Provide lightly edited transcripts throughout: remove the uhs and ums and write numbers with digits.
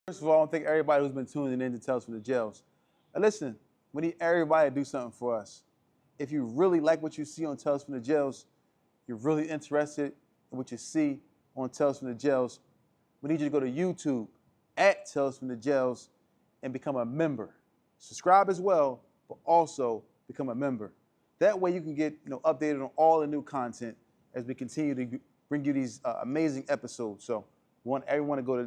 First of all, I want to thank everybody who's been tuning in to Tales from the Jails. And listen, we need everybody to do something for us. If you really like what you see on Tales from the Jails, you're really interested in what you see on Tales from the Jails, we need you to go to YouTube at Tales from the Jails and become a member. Subscribe as well, but also become a member. That way you can get updated on all the new content as we continue to bring you these amazing episodes. So we want everyone to go to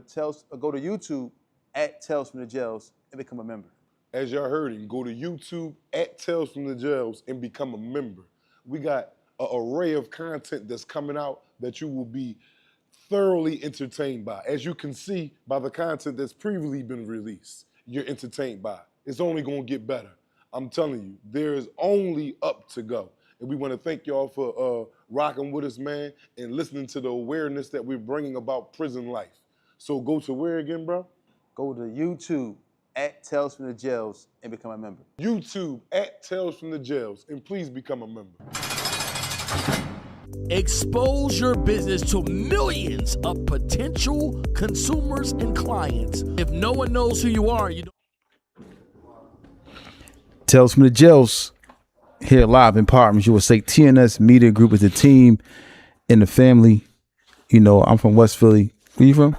YouTube at Tales from the Jails and become a member. As y'all heard him, go to YouTube at Tales from the Jails and become a member. We got an array of content that's coming out that you will be thoroughly entertained by. As you can see by the content that's previously been released, you're entertained by. It's only gonna get better. I'm telling you, there is only up to go. And we want to thank y'all for rocking with us, man, and listening to the awareness that we're bringing about prison life. So go to where again, bro? Go to YouTube at Tales from the Jails and become a member. YouTube at Tales from the Jails, and please become a member. Expose your business to millions of potential consumers and clients. If no one knows who you are, you don't. Tales from the Jails, here live in partners. You will say TNS Media Group is the team and the family. I'm from West Philly. Where you from?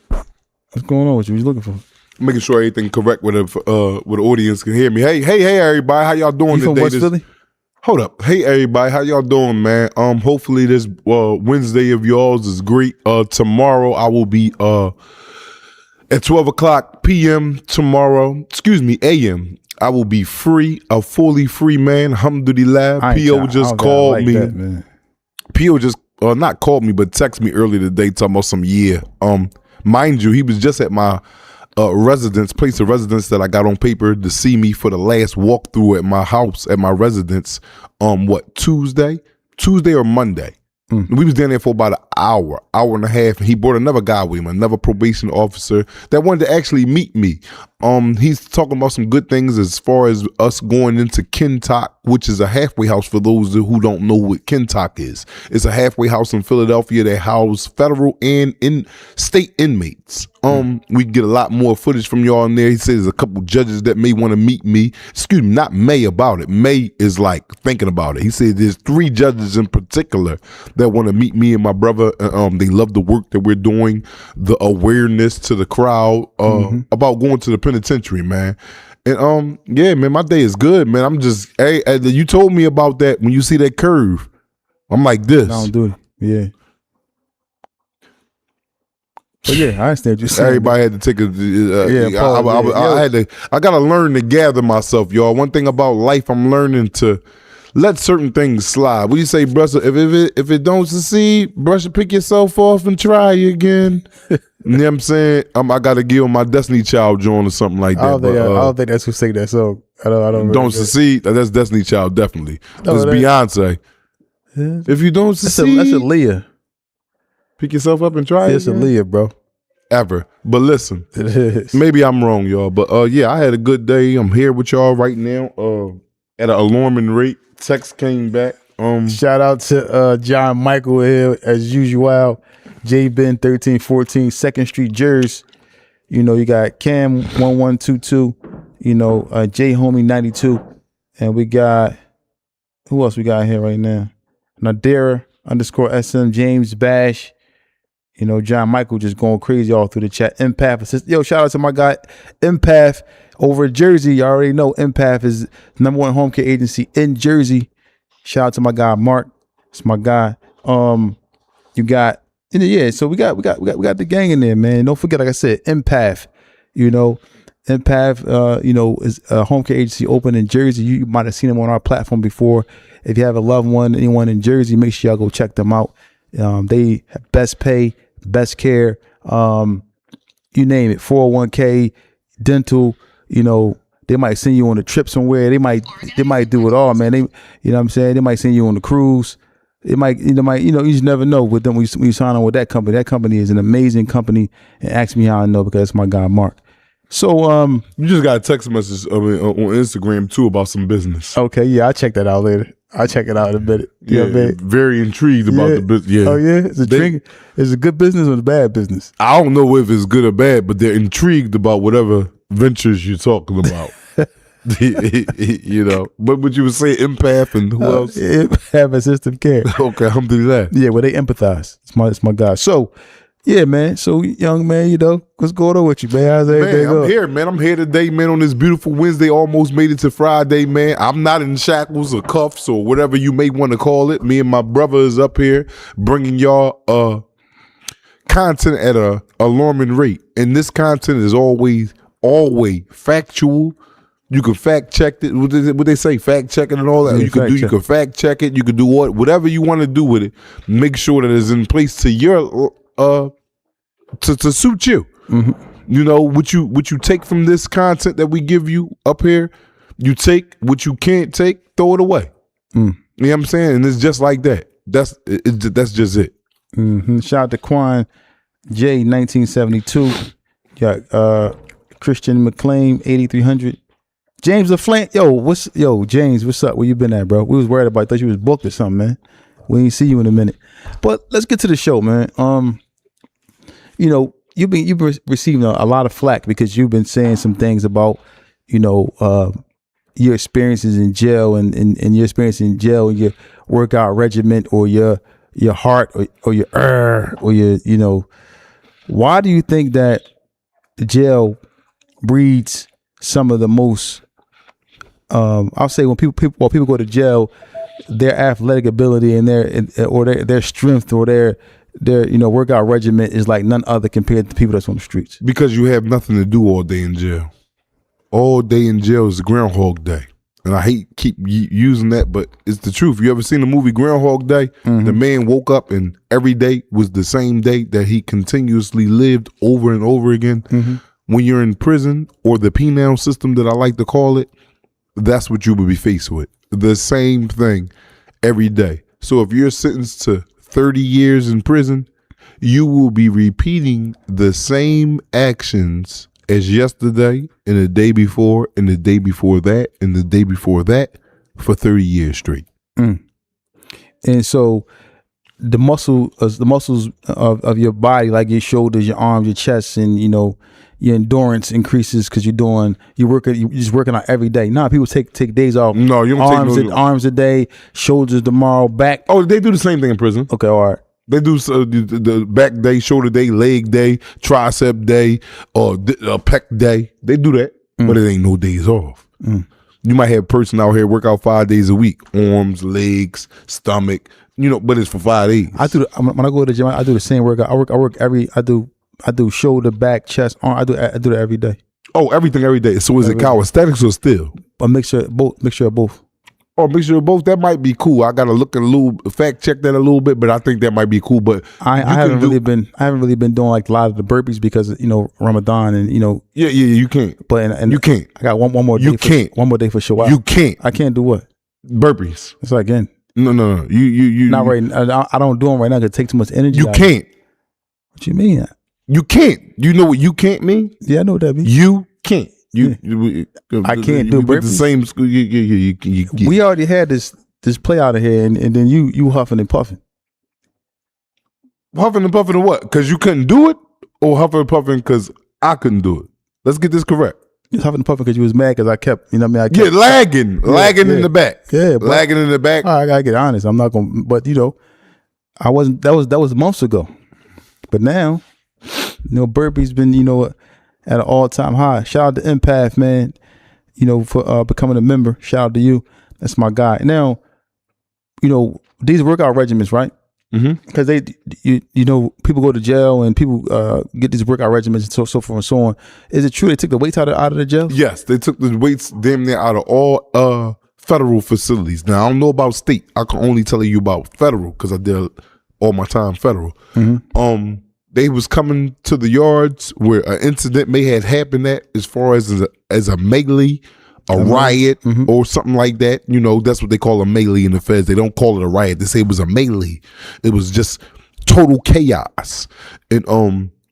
What's going on with you? What you looking for? Making sure everything correct with the audience can hear me. Hey, everybody, how y'all doing today? You from West Philly? Hold up. Hey, everybody, how y'all doing, man? Hopefully this Wednesday of y'all's is great. Tomorrow I will be at 12 o'clock p.m. a.m. I will be free, a fully free man. Alhamdulillah. P.O. just called me. That, P.O. just not called me, but texted me earlier today talking about some mind you, he was just at my place of residence that I got on paper to see me for the last walkthrough at my house, at my residence, Tuesday or Monday. We was down there for about an hour and a half, and he brought another guy with him, another probation officer that wanted to actually meet me. He's talking about some good things as far as us going into Kentuck, which is a halfway house for those who don't know what Kentuck is. It's a halfway house in Philadelphia that houses federal and state inmates. We get a lot more footage from y'all in there. He says there's a couple judges that may want to meet me. Excuse me, not May about it. May is like thinking about it. He said there's 3 judges in particular that want to meet me and my brother. They love the work that we're doing, the awareness to the crowd about going to the penitentiary, man. And yeah, man, my day is good, man. I'm just, hey, you told me about that when you see that curve. I'm like this. I don't do it. Yeah. But yeah, I understand you saying. Everybody had to take I gotta learn to gather myself, y'all. One thing about life, I'm learning to let certain things slide. What do you say, brush? If it don't succeed, pick yourself off and try again. You know what I'm saying? I gotta give him my Destiny Child joint or something like that. I don't think that's who say that. So I don't. Don't succeed. That's Destiny Child, definitely. That's Beyonce. Yeah. If you don't succeed, that's a Leah. Pick yourself up and try it. It's a Leah, bro. Ever. But listen, it is. Maybe I'm wrong, y'all. But yeah, I had a good day. I'm here with y'all right now at an alarming rate. Text came back. Shout out to John Michael here as usual. J Ben 1314 2nd Street, Jersey. You got Cam 1122. J Homie 92, and we got who else we got here right now? Nadira _SM James Bash. John Michael just going crazy all through the chat. Empath. Yo, shout out to my guy Empath over in Jersey. You already know Empath is #1 home care agency in Jersey. Shout out to my guy Mark. It's my guy. You got so we got the gang in there, man. Don't forget, like I said, Empath. Empath, is a home care agency open in Jersey. You might have seen them on our platform before. If you have a loved one, anyone in Jersey, make sure y'all go check them out. They have best pay, best care, you name it, 401k, dental, they might send you on a trip somewhere. They might do it all, man. They, what I'm saying? They might send you on the cruise. It might, you just never know with them when you sign on with that company. That company is an amazing company, and ask me how I know because it's my guy Mark. So You just got a text message on Instagram too about some business. okay, yeah, I'll check that out later. I'll check it out in a minute. You know what I mean? Very intrigued about the business. Yeah. Oh yeah, is it good business or a bad business? I don't know if it's good or bad, but they're intrigued about whatever ventures you're talking about. You know, but what you would say, empath and who else? Have a system care. Okay, alhamdulillah. Yeah, well, they empathize. It's my guy. So, yeah, man. So, young man, you know, what's going on with you, man? How's everything Man, I'm here, man. I'm here today, man, on this beautiful Wednesday. Almost made it to Friday, man. I'm not in shackles or cuffs or whatever you may want to call it. Me and my brother is up here bringing y'all content at a alarming rate. And this content is always factual. You can fact check it. What they say? Fact checking and all that. Yeah, You can fact check it. You can do whatever you want to do with it. Make sure that it's in place to your to suit you. Mm-hmm. You know what you take from this content that we give you up here. You take what you can't take, throw it away. You know what I'm saying? And it's just like that. That's just it. Mm-hmm. Shout out to Quan J 1972. Got Christian McLean 8300. James LaFlante, James, what's up? Where you been at, bro? We was worried about. Thought you was booked or something, man. We ain't see you in a minute, but let's get to the show, man. You know, you've been receiving a lot of flack because you've been saying some things about, you know, your experiences in jail and your experience in jail and your workout regimen or your heart or your you know. Why do you think that the jail breeds some of the most I'll say when people go to jail, their athletic ability and their strength or their you know workout regimen is like none other compared to people that's on the streets. Because you have nothing to do all day in jail. All day in jail is Groundhog Day. And I hate keep using that, but it's the truth. You ever seen the movie Groundhog Day? Mm-hmm. The man woke up and every day was the same day that he continuously lived over and over again. Mm-hmm. When you're in prison or the penal system that I like to call it, that's what you will be faced with. The same thing every day. So if you're sentenced to 30 years in prison, you will be repeating the same actions as yesterday and the day before and the day before that and the day before that for 30 years straight. And so the muscles of your body, like your shoulders, your arms, your chest, and you know your endurance increases because you're just working out every day. Nah, people take days off. No, you don't arms a day, shoulders tomorrow, back. Oh, they do the same thing in prison. Okay, all right. They do the back day, shoulder day, leg day, tricep day, or pec day. They do that, but it ain't no days off. You might have a person out here work out 5 days a week, arms, legs, stomach, you know, but it's for 5 days. When I go to the gym, I do the same workout. I do shoulder, back, chest, arm. I do that every day. Oh, everything every day. So is it calisthenics or still? A mixture of both. Oh, mixture of both. That might be cool. I gotta look fact check that a little bit, but I think that might be cool. But I haven't really been doing like a lot of the burpees because you know Ramadan and you know. Yeah, you can't. But and you can't. I got one more day. You can't. One more day for Shawwal. You can't. I can't do what? Burpees. It's like again. No. You not right. I don't do them right now because it takes too much energy. You can't. What you mean? You can't. You know what you can't mean? Yeah, I know what that means. You can't. I can't do burpees. The same school. We already had this play out of here, and then you huffing and puffing. Huffing and puffing or what? Because you couldn't do it, or huffing and puffing because I couldn't do it. Let's get this correct. You was huffing and puffing because you was mad because I kept, you know what I mean? Lagging in the back. Yeah, lagging in the back. I gotta get honest. I'm not gonna, but you know, I wasn't. That was months ago, but now, you know, burpee's been, you know, at an all-time high. Shout out to Empath, man. You know, for becoming a member. Shout out to you. That's my guy. Now, you know, these workout regimens, right? Because you know, people go to jail and people get these workout regimens and so forth and so on. Is it true they took the weights out of the jail? Yes, they took the weights damn near out of all federal facilities. Now, I don't know about state. I can only tell you about federal because I did all my time federal. They was coming to the yards where an incident may have happened at, as far as a melee, a riot, or something like that. You know, that's what they call a melee in the feds. They don't call it a riot. They say it was a melee. It was just total chaos. And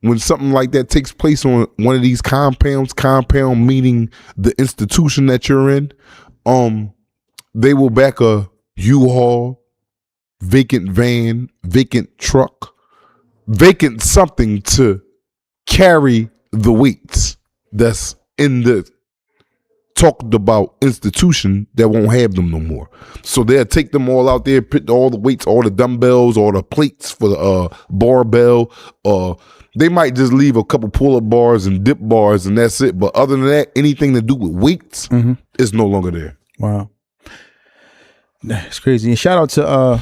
when something like that takes place on one of these compounds, compound meaning the institution that you're in, they will back a U-Haul, vacant van, vacant truck, vacant something to carry the weights that's in the talked about institution that won't have them no more. So they'll take them all out there, put all the weights, all the dumbbells, all the plates for the barbell. They might just leave a couple pull-up bars and dip bars and that's it. But other than that, anything to do with weights is no longer there. Wow. It's crazy. And shout out to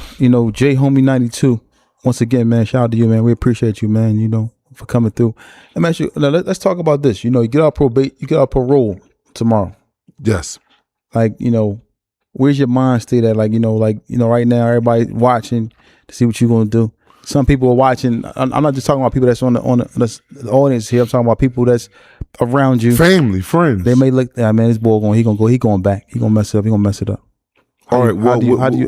J Homie 92. Once again, man, shout out to you, man. We appreciate you, man, for coming through. And man, let's talk about this. You get out parole tomorrow. Yes. Like, where's your mind state at? Like, right now everybody watching to see what you're gonna do. Some people are watching. I'm not just talking about people that's on the audience here. I'm talking about people that's around you, family, friends. They may look, man, this boy he going back. He gonna mess it up. All right.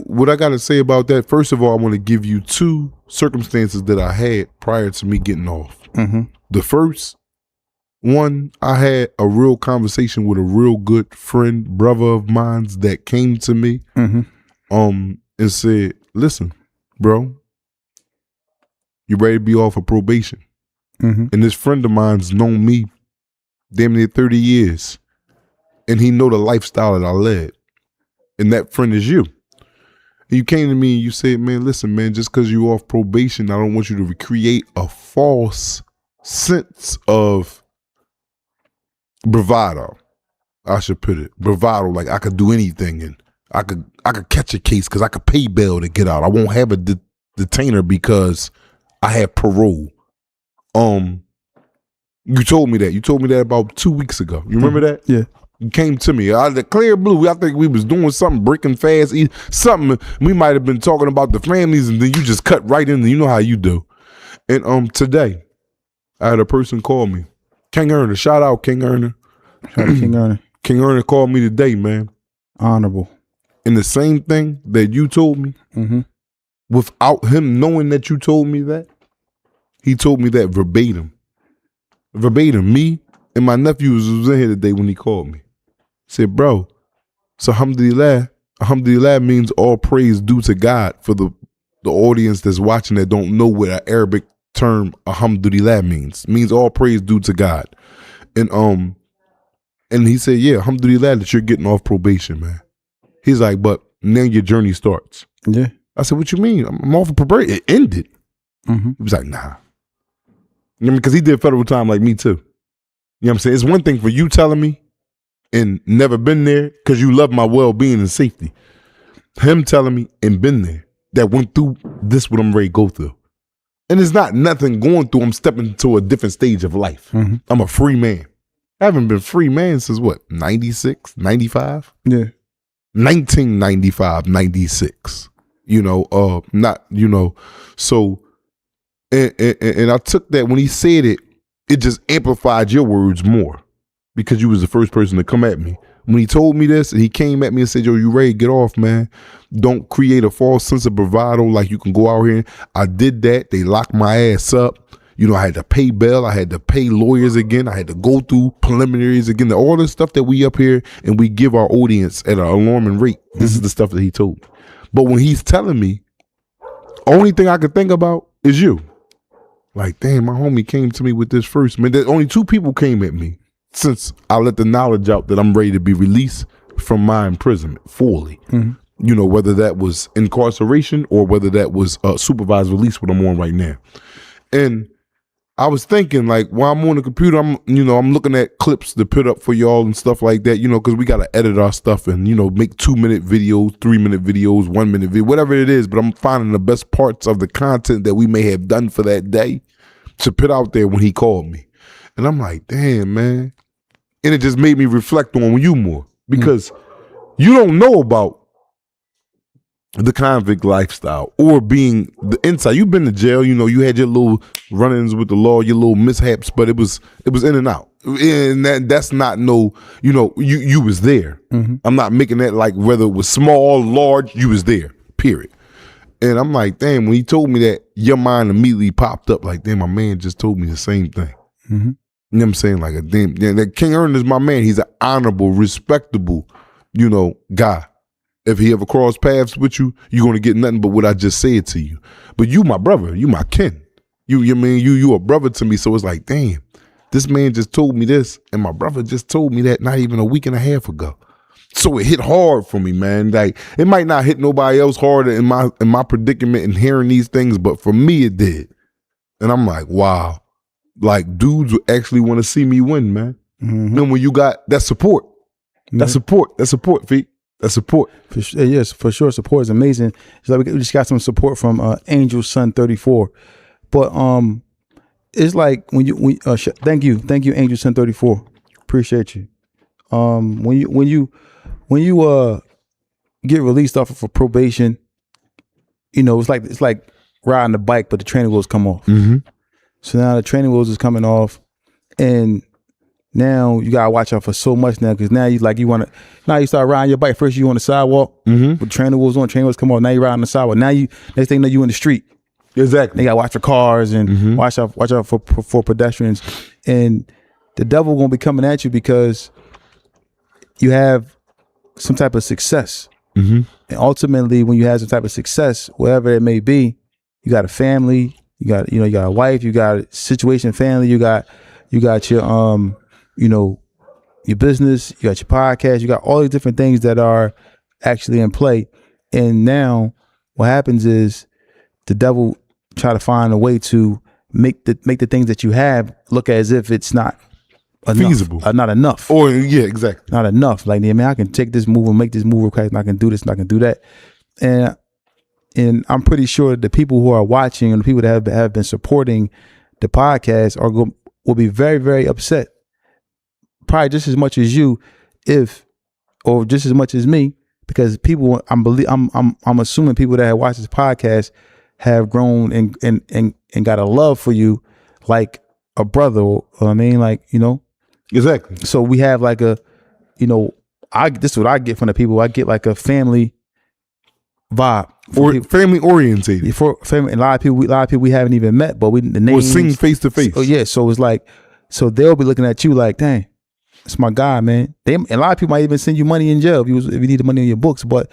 What I got to say about that? First of all, I want to give you two circumstances that I had prior to me getting off. The first one, I had a real conversation with a real good friend, brother of mine that came to me, and said, "Listen, bro, you ready to be off of probation?" And this friend of mine's known me damn near 30 years, and he know the lifestyle that I led. And that friend is you. And you came to me and you said, "Man, listen, man, just because you're off probation, I don't want you to recreate a false sense of bravado." I should put it. Bravado, like I could do anything and I could catch a case because I could pay bail to get out. I won't have a detainer because I have parole. You told me that. You told me that about 2 weeks ago. You remember that? Yeah. You came to me out of the clear blue. I think we was doing something, breaking fast, something. We might have been talking about the families, and then you just cut right in. You know how you do. And today, I had a person call me, King Erner. Shout out King Erner. Shout out King Erner. King Erner called me today, man. Honorable. And the same thing that you told me, without him knowing that you told me that, he told me that verbatim. Verbatim. Me and my nephew was in here today when he called me. Said, "Bro, so alhamdulillah means all praise due to God." For the audience that's watching that don't know what an Arabic term alhamdulillah means all praise due to God. And he said, "Yeah, alhamdulillah that you're getting off probation, man." He's like, "But now your journey starts." Yeah. I said, "What you mean? I'm off of probation. It ended." He was like, "Nah." Because he did federal time like me too. You know what I'm saying? It's one thing for you telling me and never been there because you love my well-being and safety. Him telling me and been there, that went through this what I'm ready to go through. And it's not nothing going through. I'm stepping to a different stage of life. I'm a free man. I haven't been free man since what, 96, 95? Yeah. 1995, 96. So, and I took that when he said it, it just amplified your words more. Because you was the first person to come at me. When he told me this, he came at me and said, "Yo, you ready to get off, man? Don't create a false sense of bravado like you can go out here." I did that. They locked my ass up. I had to pay bail. I had to pay lawyers again. I had to go through preliminaries again. All the stuff that we up here and we give our audience at an alarming rate. This is the stuff that he told me. But when he's telling me, only thing I could think about is you. Like, damn, my homie came to me with this first. Man, there's only two people came at me since I let the knowledge out that I'm ready to be released from my imprisonment fully. Whether that was incarceration or whether that was supervised release, what I'm on right now. And I was thinking, like, while I'm on the computer, I'm looking at clips to put up for y'all and stuff like that, because we got to edit our stuff and, make 2-minute videos, 3-minute videos, 1-minute video, whatever it is. But I'm finding the best parts of the content that we may have done for that day to put out there when he called me. And I'm like, damn, man. And it just made me reflect on you more because you don't know about the convict lifestyle or being the inside. You've been to jail, you had your little run-ins with the law, your little mishaps, but it was in and out. And that's not you was there. I'm not making that like whether it was small, large, you was there, period. And I'm like, damn, when he told me that, your mind immediately popped up like, damn, my man just told me the same thing. Mm-hmm. You know what I'm saying? Like, that King Ernest is my man. He's an honorable, respectable, guy. If he ever cross paths with you, you're going to get nothing but what I just said to you. But you my brother. You my kin. You a brother to me. So it's like, damn, this man just told me this, and my brother just told me that not even a week and a half ago. So it hit hard for me, man. Like, it might not hit nobody else harder in my predicament and hearing these things, but for me it did. And I'm like, wow. Like, dudes would actually want to see me win, man. Mm-hmm. And when you got that support, that support, Feet. That support. Yes, for sure. Support is amazing. It's like we just got some support from Angel Son 34. But it's like thank you, Angel Son 34. Appreciate you. When you get released off of probation, it's like riding a bike, but the training wheels come off. Mm-hmm. So now the training wheels is coming off, and now you gotta watch out for so much now, because now you start riding your bike. First you on the sidewalk, with the training wheels on, training wheels come off. Now you riding the sidewalk. Now next thing you know, you in the street. Exactly. They gotta watch for cars and watch out for pedestrians, and the devil gonna be coming at you because you have some type of success. Mm-hmm. And ultimately, when you have some type of success, whatever it may be, you got a family, you got a wife, you got a situation, family, you got your your business, you got your podcast, you got all these different things that are actually in play. And now what happens is the devil try to find a way to make the things that you have look as if it's not enough, feasible, not enough. Or yeah, exactly, not enough. Like, I can take this move and make this move, and I can do this and I can do that. And I'm pretty sure the people who are watching and the people that have been supporting the podcast will be very, very upset. Probably just as much as you, or just as much as me, because people, I'm assuming people that have watched this podcast have grown and got a love for you, like a brother. Exactly. So we have like this is what I get from the people. I get like a family vibe, or family orientated. For family, and a lot of people we haven't even met, but the names, or seen face to face. Oh yeah, so it's like, so they'll be looking at you like, dang, it's my guy, man. And a lot of people might even send you money in jail if you need the money in your books. But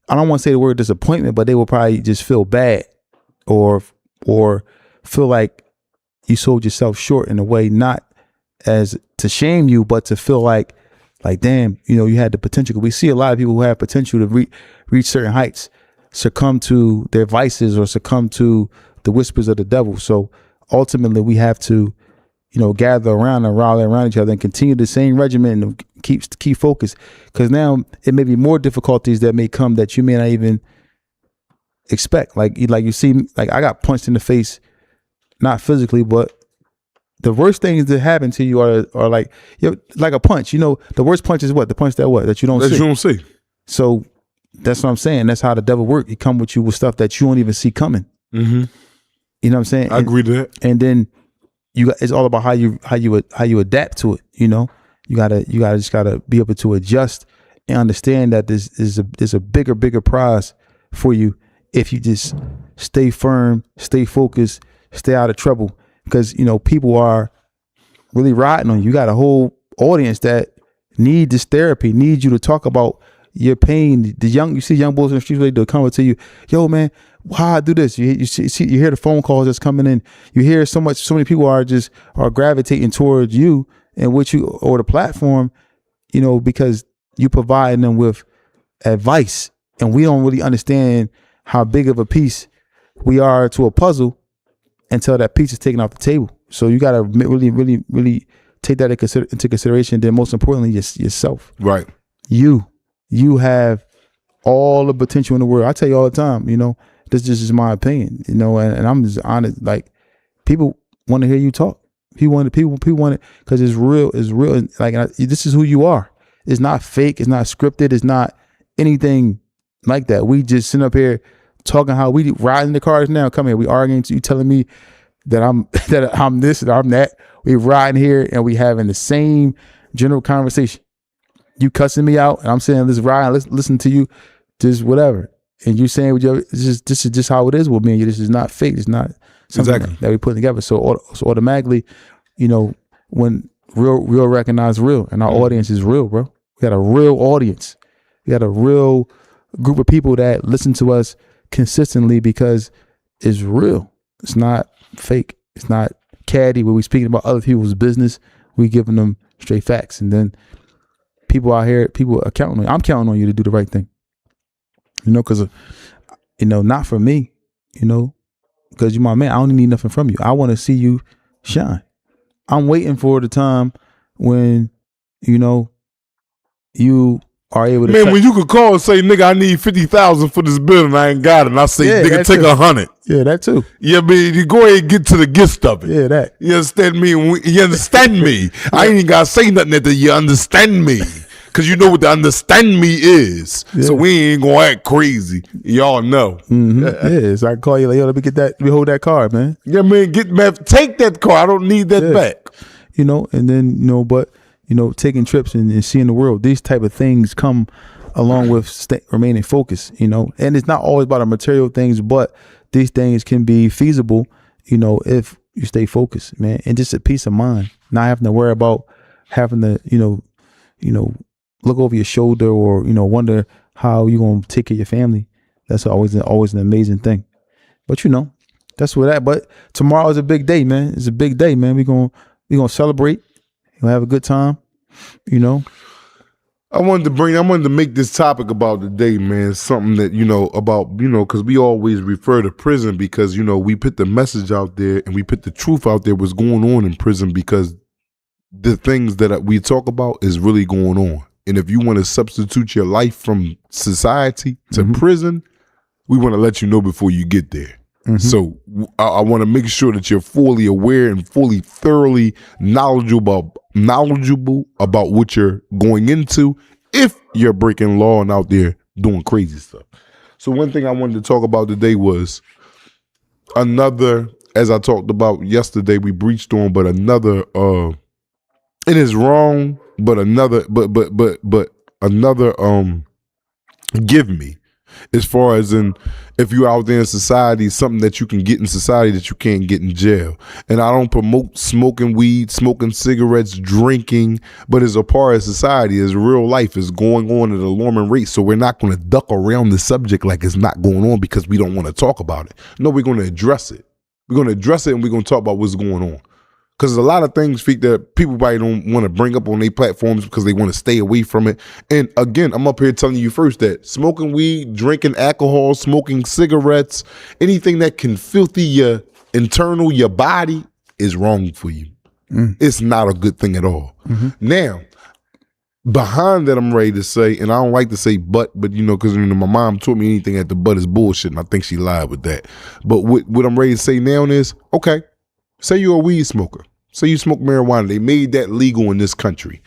I don't want to say the word disappointment, but they will probably just feel bad or feel like you sold yourself short in a way, not as to shame you, but to feel like damn, you had the potential. We see a lot of people who have potential to reach certain heights succumb to their vices or succumb to the whispers of the devil. So ultimately we have to, gather around and rally around each other and continue the same regimen and keep focused. Because now it may be more difficulties that may come that you may not even expect. Like you see, like I got punched in the face, not physically, but the worst things that happen to you are like a punch. The worst punch is what? The punch that you don't see. You don't see. So that's what I'm saying. That's how the devil works. He come with you with stuff that you don't even see coming. Mm-hmm. You know what I'm saying? I agree to that. And then it's all about how you adapt to it. You gotta be able to adjust and understand that there's a bigger prize for you if you just stay firm, stay focused, stay out of trouble. Because people are really riding on you. You got a whole audience that need this therapy, need you to talk about your pain. You see young boys in the streets ready to come up to you, yo man, how I do this? You hear the phone calls that's coming in. You hear so many people are gravitating towards you and what you or the platform, because you provide them with advice, and we don't really understand how big of a piece we are to a puzzle until that piece is taken off the table. So you got to really, really, really take that into consideration. Then most importantly, yourself. Right. You have all the potential in the world. I tell you all the time, this just is my opinion, and I'm just honest. Like, people want to hear you talk. People want it because it's real. It's real. Like, this is who you are. It's not fake. It's not scripted. It's not anything like that. We just sit up here talking how we riding the cars now. Come here, we arguing. You telling me that I'm this and I'm that. We riding here and we having the same general conversation. You cussing me out and I'm saying let's ride, let's listen to you, just whatever. and you saying with your this is just how it is with me and you. This is not fake. It's not something Exactly. that we put together. So automatically, you know, when real recognize real, and our audience is real, bro. We got a real audience. We got a real group of people that listen to us consistently because it's real. It's not fake. It's not caddy where we speaking about other people's business. We giving them straight facts, and then people out here, people are counting on you. I'm counting on you to do the right thing. You know, because you know, not for me. You know, because you're my man. I don't need nothing from you. I want to see you shine. I'm waiting for the time when, you know, you are able to. Man, when you could call and say, "Nigga, I need 50,000 for this building, I ain't got it," and I say, Yeah, "Nigga, take too. 100." Yeah, that too. Yeah, man, you go ahead and get to the gist of it. Yeah, that. You understand me? You understand me? I ain't even gotta say nothing that you understand me. Cause you know what the understand me is. Yeah. So we ain't gonna act crazy. Y'all know. Mm-hmm. Yeah, so I can call you like, yo, let me hold that card, man. Yeah, man, take that car. I don't need that back. You know, and then, you know, but, you know, taking trips and seeing the world, these type of things come along with remaining focused, you know, and it's not always about the material things, but these things can be feasible, you know, if you stay focused, man, and just a peace of mind, not having to worry about having to, you know, look over your shoulder or, you know, wonder how you're going to take care of your family. That's always an amazing thing. But, you know, that's where that, but tomorrow is a big day, man. It's a big day, man. We're going to celebrate. We're going to have a good time, you know. I wanted to make this topic about today, man, something that, you know, about, you know, because we always refer to prison because, you know, we put the message out there and we put the truth out there what's going on in prison because the things that we talk about is really going on. And if you want to substitute your life from society to prison, we want to let you know before you get there. So I want to make sure that you're fully aware and fully thoroughly knowledgeable about what you're going into if you're breaking law and out there doing crazy stuff. So one thing I wanted to talk about today was another, as I talked about yesterday, we breached on, but another, it is wrong, but another, but another, give me. As far as in, if you're out there in society, something that you can get in society that you can't get in jail. And I don't promote smoking weed, smoking cigarettes, drinking, but as a part of society, as real life is going on at an alarming rate. So we're not going to duck around the subject like it's not going on because we don't want to talk about it. No, we're going to address it. We're going to address it and we're going to talk about what's going on. Because there's a lot of things that people probably don't want to bring up on their platforms because they want to stay away from it. And again, I'm up here telling you first that smoking weed, drinking alcohol, smoking cigarettes, anything that can filthy your internal, your body is wrong for you. It's not a good thing at all. Now, behind that, I'm ready to say, and I don't like to say but you know, because you know, my mom taught me anything at the but is bullshit, and I think she lied with that. But what I'm ready to say now is, okay, say you're a weed smoker. Say you smoke marijuana. They made that legal in this country.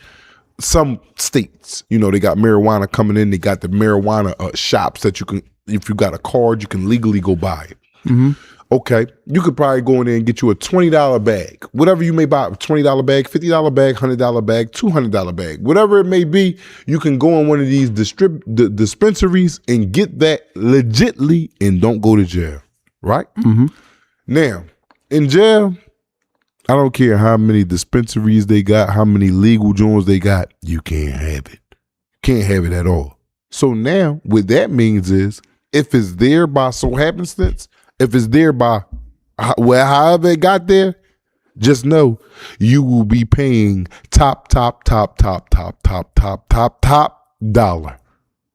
Some states, you know, they got marijuana coming in. They got the marijuana shops that you can, if you got a card, you can legally go buy it. Okay, you could probably go in there and get you a $20 bag. Whatever you may buy, $20 bag, $50 bag, $100 bag, $200 bag. Whatever it may be, you can go in one of these dispensaries and get that legitly and don't go to jail, right? Now, in jail, I don't care how many dispensaries they got, how many legal joints they got, you can't have it. Can't have it at all. So now, what that means is, if it's there by so happenstance, if it's there by however it got there, just know you will be paying top dollar.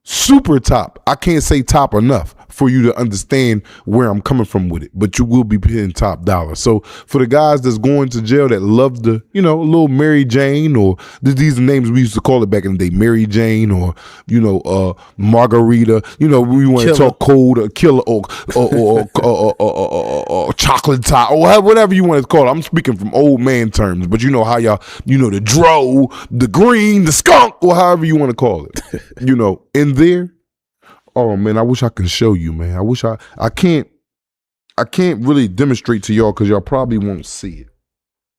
Super top. I can't say top enough for you to understand where I'm coming from with it, but you will be paying top dollar. So for the guys that's going to jail that love the, you know, little Mary Jane, or these are names we used to call it back in the day, Mary Jane, or, you know, Margarita, you know, we want to talk cold, or killer, or chocolate top, or whatever you want to call it. I'm speaking from old man terms, but you know how y'all, you know, the dro, the green, the skunk, or however you want to call it, you know, in there. Oh man, I wish I could show you, man. I wish I can't really demonstrate to y'all because y'all probably won't see it.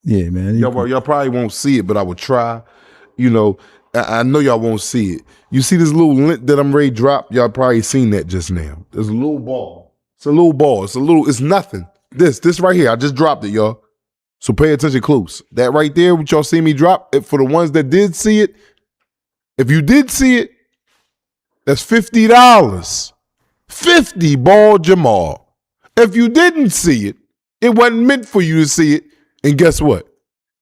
Yeah, man. Y'all probably won't see it, but I would try. You know, I know y'all won't see it. You see this little lint that I'm ready to drop? Y'all probably seen that just now. There's a little ball. It's a little ball. It's nothing. This right here. I just dropped it, y'all. So pay attention close. That right there, what y'all see me drop, for the ones that did see it, if you did see it, that's $50. 50 ball Jamal. If you didn't see it, it wasn't meant for you to see it. And guess what?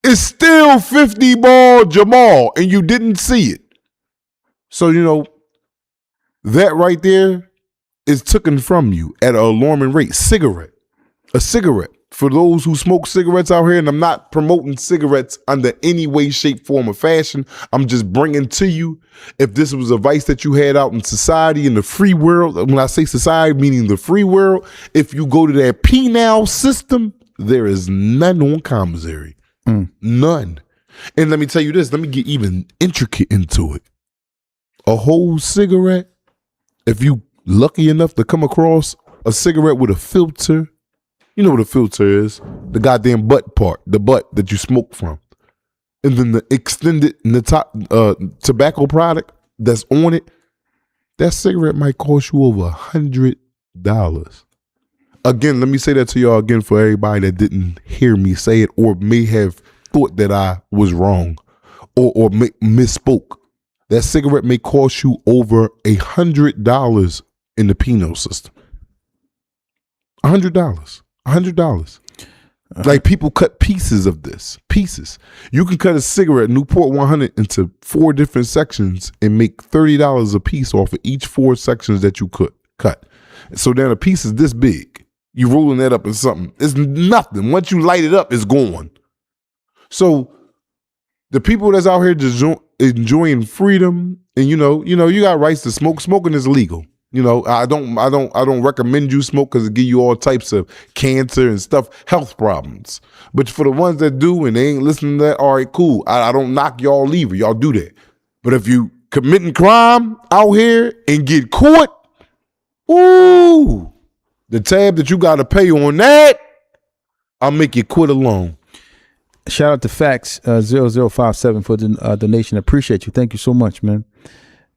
It's still 50 ball Jamal, and you didn't see it. So, you know, that right there is taken from you at an alarming rate. A cigarette. For those who smoke cigarettes out here, and I'm not promoting cigarettes under any way, shape, form, or fashion. I'm just bringing to you, if this was a vice that you had out in society, in the free world, when I say society, meaning the free world, if you go to that penal system, there is none on commissary. None. And let me tell you this, let me get even intricate into it. A whole cigarette, if you lucky enough to come across a cigarette with a filter, you know what a filter is, the goddamn butt part, the butt that you smoke from. And then the extended tobacco product that's on it, that cigarette might cost you over $100. Again, let me say that to y'all again for everybody that didn't hear me say it or may have thought that I was wrong or misspoke. That cigarette may cost you over $100 in the penal system. $100. Like people cut pieces of this. Pieces. You can cut a cigarette, Newport 100, into 4 different sections and make $30 a piece off of each 4 sections that you could cut. So then a piece is this big. You rolling that up in something. It's nothing. Once you light it up, it's gone. So the people that's out here just enjoying freedom, and you got rights to smoke. Smoking is legal. You know, I don't recommend you smoke because it give you all types of cancer and stuff, health problems. But for the ones that do and they ain't listening to that, all right, cool. I don't knock y'all either. Y'all do that. But if you committing crime out here and get caught, ooh, the tab that you got to pay on that, I'll make you quit alone. Shout out to Fax 0057 for the donation. Appreciate you. Thank you so much, man.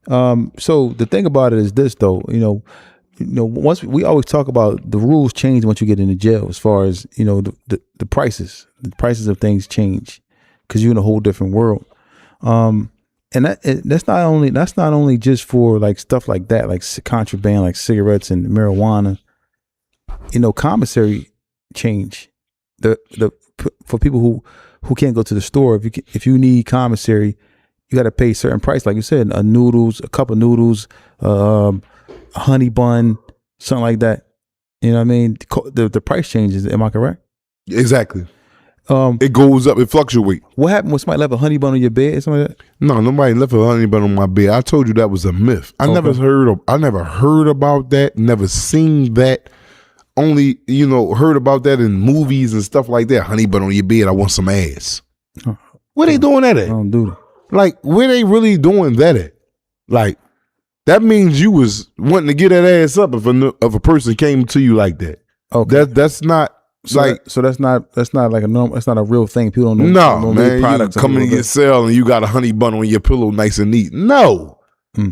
So the thing about it is this, though, once we always talk about the rules change once you get into jail, as far as, the prices of things change because you're in a whole different world. And that's not only just for like stuff like that, like contraband, like cigarettes and marijuana, commissary change for people who can't go to the store. If you need commissary, you got to pay a certain price, like you said, a cup of noodles, a honey bun, something like that. You know what I mean? The price changes. Am I correct? Exactly. It goes up. It fluctuates. What happened when somebody left a honey bun on your bed or something like that? No, nobody left a honey bun on my bed. I told you that was a myth. I never heard about that. Never seen that. Only, heard about that in movies and stuff like that. Honey bun on your bed. I want some ass. Where they doing that at? I don't do that. Like, where they really doing that at? Like, that means you was wanting to get that ass up if a person came to you like that. Okay, that's not that's not like a normal. That's not a real thing. People don't know. No, man, you come in your cell and you got a honey bun on your pillow, nice and neat. No,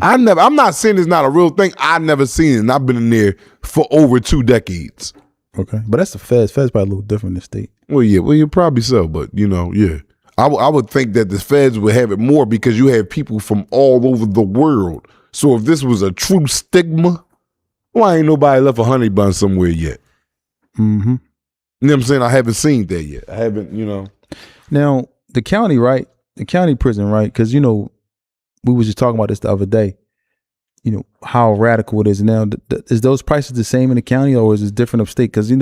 I'm not saying it's not a real thing. I never seen it, and I've been in there for over 2 decades. Okay, but that's the feds. Feds probably a little different than the state. Well, you probably so, but yeah. I would think that the feds would have it more because you have people from all over the world. So if this was a true stigma, why ain't nobody left a honey bun somewhere yet? Mm-hmm. You know what I'm saying? I haven't seen that yet. I haven't, Now, the county, right? The county prison, right? Because, we was just talking about this the other day. How radical it is now. Is those prices the same in the county or is it different upstate? Because you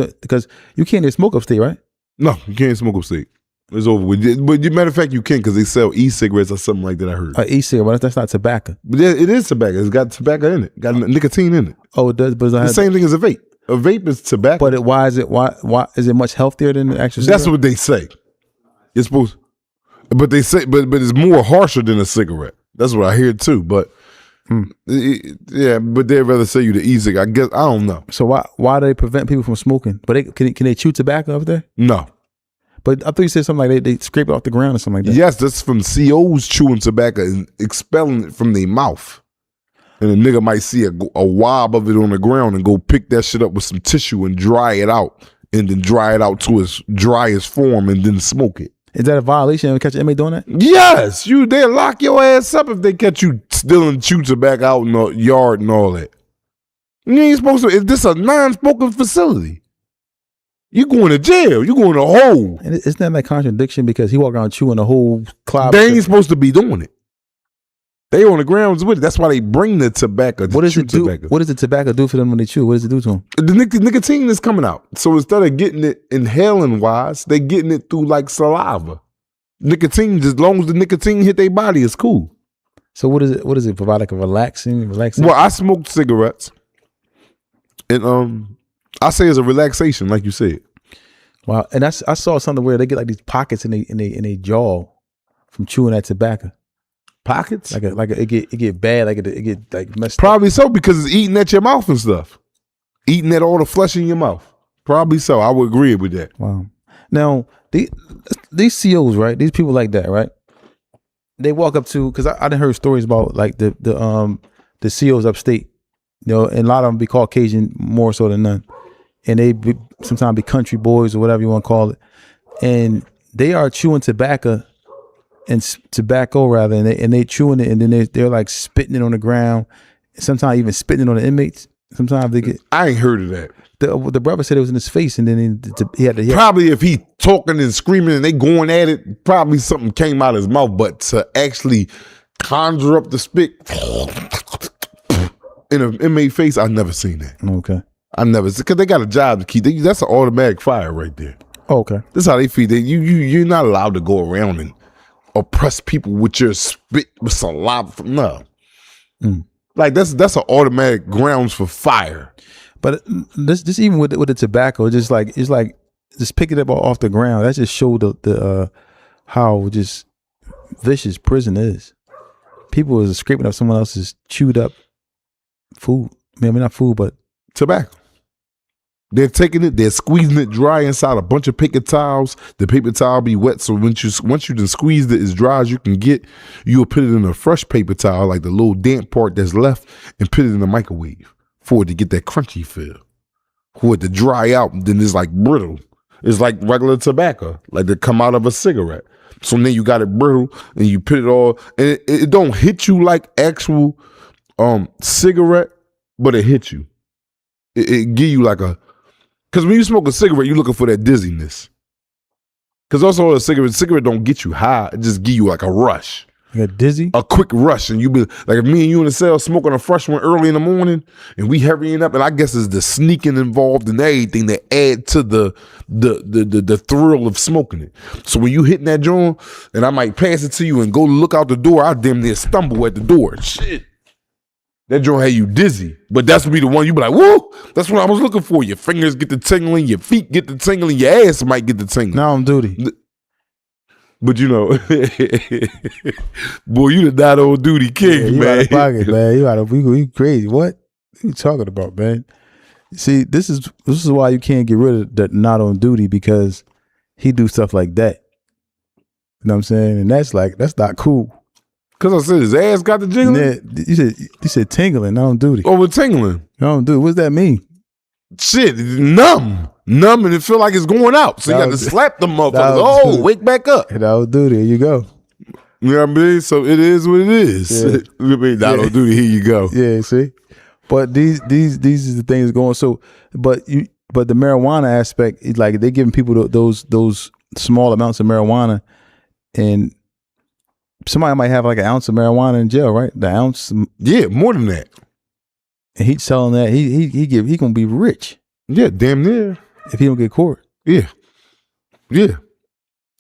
can't even smoke upstate, right? No, you can't smoke upstate. It's over with. But matter of fact, you can because they sell e-cigarettes or something like that. I heard. E-cigarette, that's not tobacco. But it is tobacco. It's got tobacco in it. Got nicotine in it. Oh, it does. But the same thing as a vape. A vape is tobacco. But why is it much healthier than the actual cigarette? That's what they say. It's supposed. But they say, but it's more harsher than a cigarette. That's what I hear too. But yeah, but they'd rather sell you the e-cigarette. I guess I don't know. So why do they prevent people from smoking? But can they chew tobacco up there? No. But I thought you said something like they scrape it off the ground or something like that. Yes, that's from COs chewing tobacco and expelling it from their mouth. And a nigga might see a wob of it on the ground and go pick that shit up with some tissue and dry it out. And then dry it out to its driest form and then smoke it. Is that a violation? Ever catch an inmate doing that? Yes, they'll lock your ass up if they catch you stealing chew tobacco out in the yard and all that. You ain't supposed to. If this a non-smoking facility, you going to jail. You going to hole. And isn't that like contradiction because he walk around chewing the whole cloud? They ain't supposed to be doing it. They on the grounds with it. That's why they bring the tobacco. What does it do? Tobacco. What does the tobacco do for them when they chew? What does it do to them? The nicotine is coming out. So instead of getting it inhaling wise, they getting it through like saliva. Nicotine, as long as the nicotine hit their body, it's cool. So what is it? What does it provide? Like a relaxing? Well, I smoked cigarettes, and I say it's a relaxation, like you said. Wow, and I saw something where they get like these pockets in a jaw from chewing that tobacco. Pockets? Like it get bad, like it get like messed Probably so, because it's eating at your mouth and stuff. Eating at all the flesh in your mouth. Probably so. I would agree with that. Wow. Now these COs, right? These people like that, right? They walk up to, because I done heard stories about like the COs upstate, you know, and a lot of them be Caucasian more so than none, and they sometimes be country boys or whatever you want to call it, and they are chewing tobacco. And tobacco rather, and they chewing it, and then they're like spitting it on the ground. Sometimes even spitting it on the inmates. Sometimes they get. I ain't heard of that. The brother said it was in his face, and then he had to. Probably if he talking and screaming and they going at it, probably something came out of his mouth. But to actually conjure up the spit in an inmate face, I've never seen that. Okay. I never, because they got a job to keep. That's an automatic fire right there. Okay. That's how they feed. You're not allowed to go around and oppress people with your spit with saliva. No. Like that's an automatic grounds for fire. But this even with the tobacco, it's like just pick it up off the ground. That just showed the how just vicious prison is. People is scraping up someone else's chewed up food. I mean not food, but tobacco. They're taking it, they're squeezing it dry inside a bunch of paper towels. The paper towel be wet, so once you done squeezed it as dry as you can get, you'll put it in a fresh paper towel, like the little damp part that's left, and put it in the microwave for it to get that crunchy feel. For it to dry out, and then it's like brittle. It's like regular tobacco, like they come out of a cigarette. So then you got it brittle, and you put it all, and it don't hit you like actual cigarette, but it hits you. It give you like a. Because when you smoke a cigarette, you're looking for that dizziness. Because also a cigarette don't get you high. It just give you like a rush. You got dizzy? A quick rush. And you be like, if me and you in the cell smoking a fresh one early in the morning and we hurrying up, and I guess it's the sneaking involved and everything that add to the thrill of smoking it. So when you hitting that joint and I might pass it to you and go look out the door, I damn near stumble at the door. Shit. That joint had you dizzy, but that's be the one you be like, woo, that's what I was looking for. Your fingers get the tingling, your feet get the tingling, your ass might get the tingling. Now I'm duty. But you know, boy, you the not on duty king, you man. out of pocket, man. You crazy. What are you talking about, man? See, this is why you can't get rid of that not on duty, because he do stuff like that. You know what I'm saying? And that's not cool. Because I said his ass got the jingling? Yeah, you said tingling, not on duty. Oh, with tingling. Not on duty. What's that mean? Shit, numb, and it feel like it's going out. So you got to slap them motherfuckers. Wake back up. That was duty. There you go. You know what I mean? So it is what it is. Yeah. Not on duty. Here you go. Yeah, see. But these is the things going. So, but the marijuana aspect is like they giving people those small amounts of marijuana, and somebody might have like an ounce of marijuana in jail, right? The ounce. Yeah, more than that. And he's selling that. He gonna be rich. Yeah, damn near. If he don't get caught. Yeah.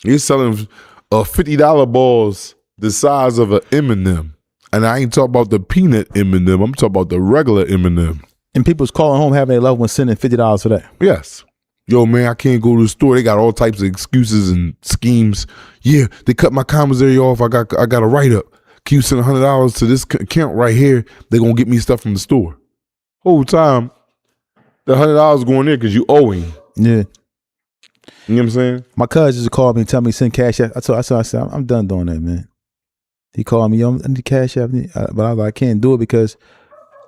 He's selling $50 balls the size of an Imminent. And I ain't talking about the peanut Imminent. I'm talking about the regular Imminent. And people's calling home having their loved ones sending $50 for that. Yes. Yo, man, I can't go to the store. They got all types of excuses and schemes. Yeah, they cut my commissary off. I got a write-up. Can you send $100 to this account right here? They're going to get me stuff from the store. Whole time, the $100 going there because you owe him. Yeah. You know what I'm saying? My cousin just called me and tell me send cash app. I said, I'm done doing that, man. He called me, yo, I need cash app, but I was like, I can't do it because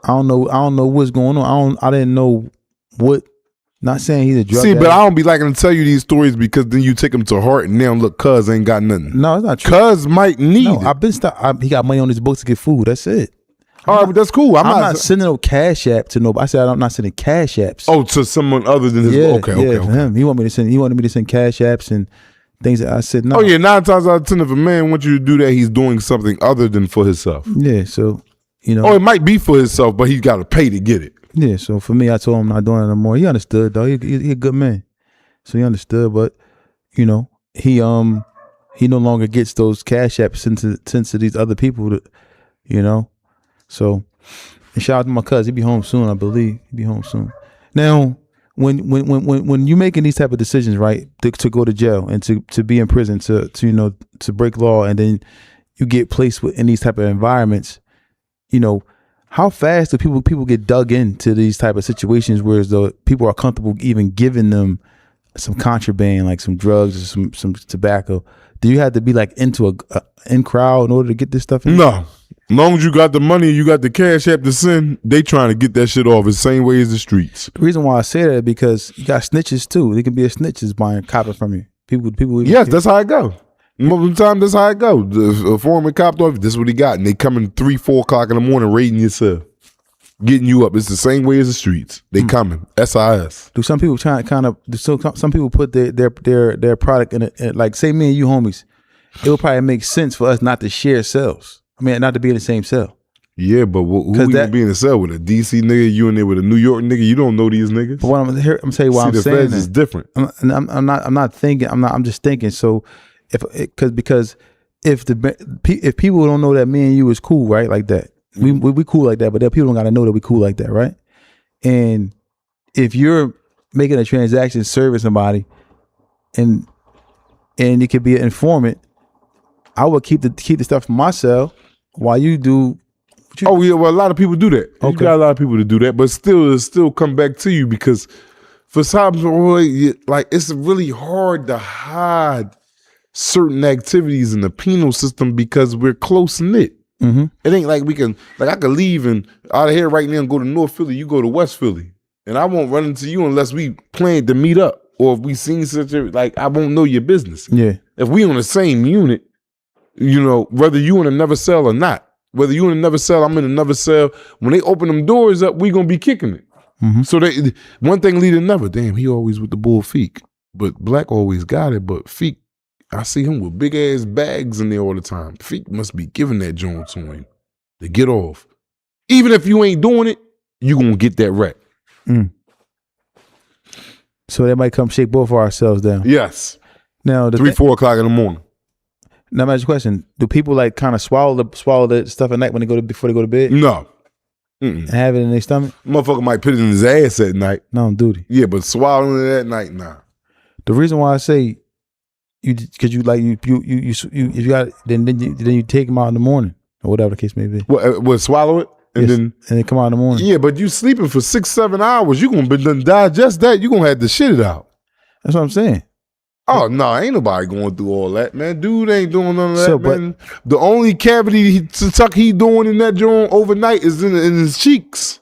I don't know what's going on. I didn't know what. Not saying he's a drug addict. But I don't be liking to tell you these stories because then you take them to heart and now look, cuz ain't got nothing. No, it's not true. Cuz might need it. I've been he got money on his books to get food. That's it. All right, but that's cool. I'm not sending no cash app to nobody. I said I'm not sending cash apps. Oh, to someone other than his. Okay. For him. He wanted me to send cash apps and things. That I said no. Oh yeah, 9 times out of 10, if a man wants you to do that, he's doing something other than for himself. Yeah, so Oh, it might be for himself, but he's got to pay to get it. Yeah, so for me, I told him I'm not doing it no more. He understood though. He a good man, so he understood. But he no longer gets those cash apps sent to these other people. So and shout out to my cousin. He be home soon, I believe. He be home soon. Now, when you're making these type of decisions, right, to go to jail and to be in prison, to break law, and then you get placed in these type of environments, how fast do people get dug into these type of situations where the people are comfortable even giving them some contraband, like some drugs or some tobacco? Do you have to be like into a in crowd in order to get this stuff in? No. As long as you got the money, you got the cash app to send, they trying to get that shit off the same way as the streets. The reason why I say that is because you got snitches too. They can be a snitches buying copping from you. People. Yes, that's how it go. Most of the time, that's how it go. The foreman copped off. This is what he got, and they coming 3, 4 o'clock in the morning raiding your cell, getting you up. It's the same way as the streets. They coming. SIS. Do some people try to kind of? Some people put their product in it. Like say me and you homies, it would probably make sense for us not to share cells. I mean, not to be in the same cell. Yeah, but who you be in the cell with? A DC nigga? You in there with a New York nigga? You don't know these niggas. But what I'm telling you why I'm saying that. Is different. I'm not thinking. I'm just thinking. So because if people don't know that me and you is cool, right, like that, we cool like that, but people don't got to know that we cool like that, right? And if you're making a transaction, serving somebody, and you could be an informant, I would keep the stuff from my cell while you do. Oh yeah, well a lot of people do that. Okay. You got a lot of people to do that, but it'll still come back to you because for some like it's really hard to hide certain activities in the penal system because we're close knit. Mm-hmm. It ain't like we can, like I could leave and out of here right now and go to North Philly, you go to West Philly. And I won't run into you unless we planned to meet up. Or if we seen such a, like I won't know your business. Yeah. If we on the same unit, whether you in another cell or not, whether you in another cell, I'm in another cell, when they open them doors up, we gonna be kicking it. Mm-hmm. So one thing lead to another. Damn, he always with the bull Feek. But Black always got it, but Feek, I see him with big ass bags in there all the time. Feet must be giving that joint to him to get off. Even if you ain't doing it, you gonna get that rack. Mm. So they might come shake both of ourselves down. Yes. Now 3, 4 o'clock in the morning. Now, my question: do people like kind of swallow the stuff at night before they go to bed? No. And have it in their stomach? Motherfucker might put it in his ass at night. No, on duty. Yeah, but swallowing it at night, nah. The reason why I say because you if you got it, then you take them out in the morning or whatever the case may be. What swallow it and then come out in the morning. Yeah, but you sleeping for 6, 7 hours. You gonna digest that. You gonna have to shit it out. That's what I'm saying. Oh no, ain't nobody going through all that, man. Dude ain't doing none of that, man. The only cavity he doing in that joint overnight is in his cheeks.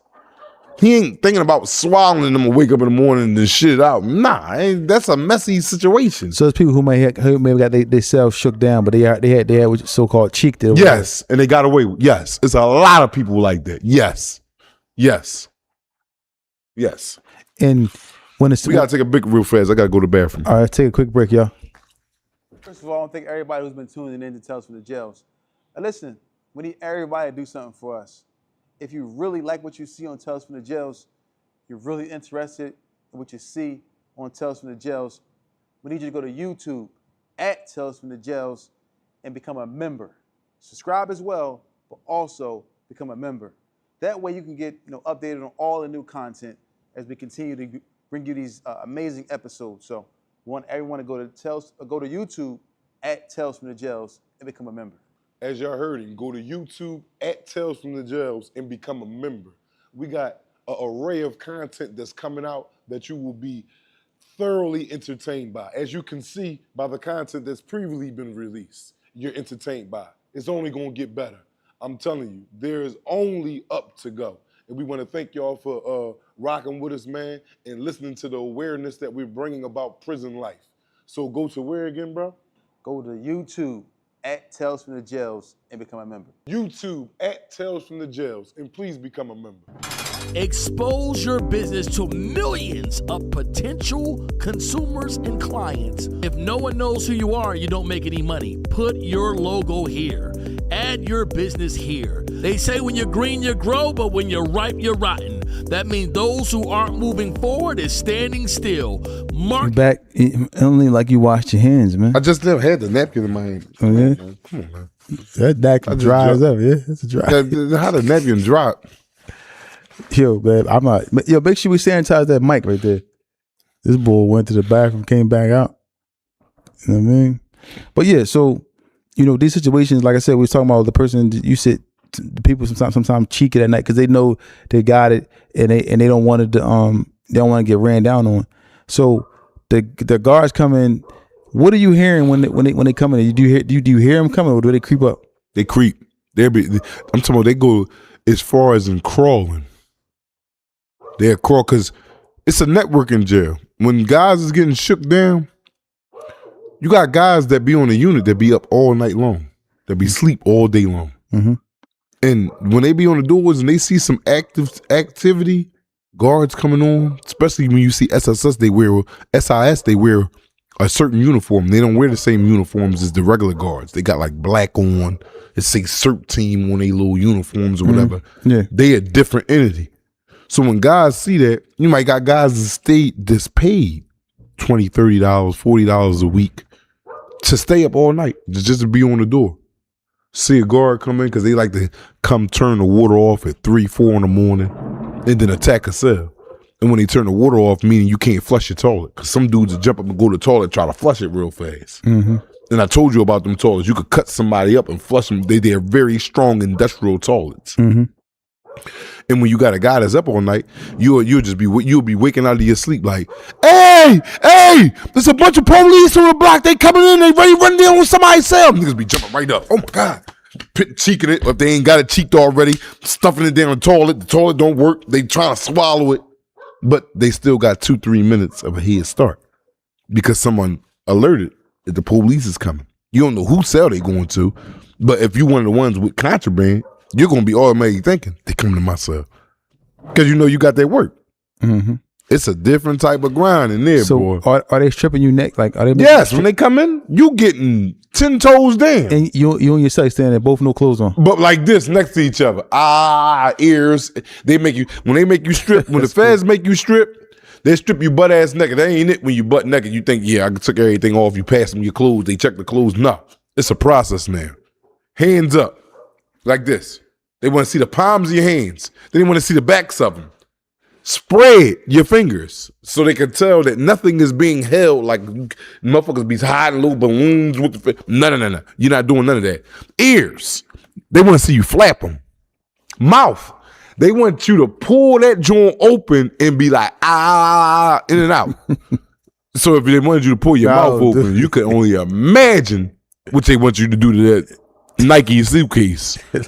He ain't thinking about swallowing them and wake up in the morning and then shit it out. Nah, that's a messy situation. So there's people who may have got their cells shook down, but they had what so-called cheeked it. Yes, and they got away with. Yes, it's a lot of people like that. Yes. And when it's we gotta take a break real fast. I gotta go to the bathroom. All right, take a quick break, y'all. First of all, I want to thank everybody who's been tuning in to Tales from the Jails. Now listen, we need everybody to do something for us. If you really like what you see on Tales from the Jails, you're really interested in what you see on Tales from the Jails, we need you to go to YouTube at Tales from the Jails and become a member. Subscribe as well, but also become a member. That way you can get updated on all the new content as we continue to bring you these amazing episodes. So we want everyone to go to YouTube at Tales from the Jails and become a member. As y'all heard it, go to YouTube at Tales from the Jails and become a member. We got an array of content that's coming out that you will be thoroughly entertained by. As you can see by the content that's previously been released, you're entertained by. It's only gonna get better. I'm telling you, there's only up to go. And we wanna thank y'all for rocking with us, man, and listening to the awareness that we're bringing about prison life. So go to where again, bro? Go to YouTube at Tales from the Jails and become a member. YouTube at Tales from the Jails, and please become a member. Expose your business to millions of potential consumers and clients. If no one knows who you are, you don't make any money. Put your logo here. Add your business here. They say when you're green, you grow, but when you're ripe, you're rotten. That means those who aren't moving forward is standing still. Mark Back only like you washed your hands, man. I just never had the napkin in my hand. Oh, yeah? Come on, man. That dries up, yeah. It's a dry. How the napkin drop? Yo, babe, make sure we sanitize that mic right there. This boy went to the bathroom, came back out. You know what I mean? But yeah, so, these situations, like I said, we was talking about the person, you said the people sometimes cheek it at night because they know they got it and they don't want it to, they don't want to get ran down on. So the guards come in. What are you hearing when they come in? Do you hear them coming, or do they creep up? They creep. I'm talking about they go as far as in crawling. They're crawl because it's a networking jail. When guys is getting shook down, you got guys that be on the unit that be up all night long, that be sleep all day long. Mm-hmm. And when they be on the doors and they see some activity, guards coming on, especially when you see SIS, they wear a certain uniform. They don't wear the same uniforms as the regular guards. They got like black on. It say CERT team on their little uniforms or whatever. Mm-hmm. Yeah. They a different entity. So when guys see that, you might got guys that's paid $20, $30, $40 a week to stay up all night, just to be on the door. See a guard come in because they like to come turn the water off at 3, 4 in the morning and then attack a cell. And when they turn the water off, meaning you can't flush your toilet. Because some dudes will jump up and go to the toilet, try to flush it real fast. Mm-hmm. And I told you about them toilets. You could cut somebody up and flush them. They're very strong industrial toilets. Mm-hmm. And when you got a guy that's up all night, you'll be waking out of your sleep like, hey, there's a bunch of police on the block. They coming in, they ready to run down on somebody's cell. Niggas be jumping right up. Oh my God. Cheeking it. If they ain't got it cheeked already, stuffing it down the toilet. The toilet don't work. They trying to swallow it. But they still got 2-3 minutes of a head start because someone alerted that the police is coming. You don't know whose cell they going to, but if you one of the ones with contraband, you're going to be automatically thinking, they coming to my cell. Because you got their work. Mm-hmm. It's a different type of grind in there, boy. Are they stripping your neck? Like, are they? Yes, when they come in, you getting 10 toes down. And you and your cell standing there, both no clothes on. But like this, next to each other. Ears. When they make you strip, when the feds make you strip, they strip you butt ass naked. That ain't it when you butt naked. You think, yeah, I took everything off. You pass them your clothes. They check the clothes. No, it's a process now. Hands up. Like this. They want to see the palms of your hands. They want to see the backs of them. Spread your fingers so they can tell that nothing is being held like motherfuckers be hiding little balloons with the No. You're not doing none of that. Ears. They want to see you flap them. Mouth. They want you to pull that joint open and be like, in and out. So if they wanted you to pull your mouth open, you could only imagine what they want you to do to that Nike suitcase. You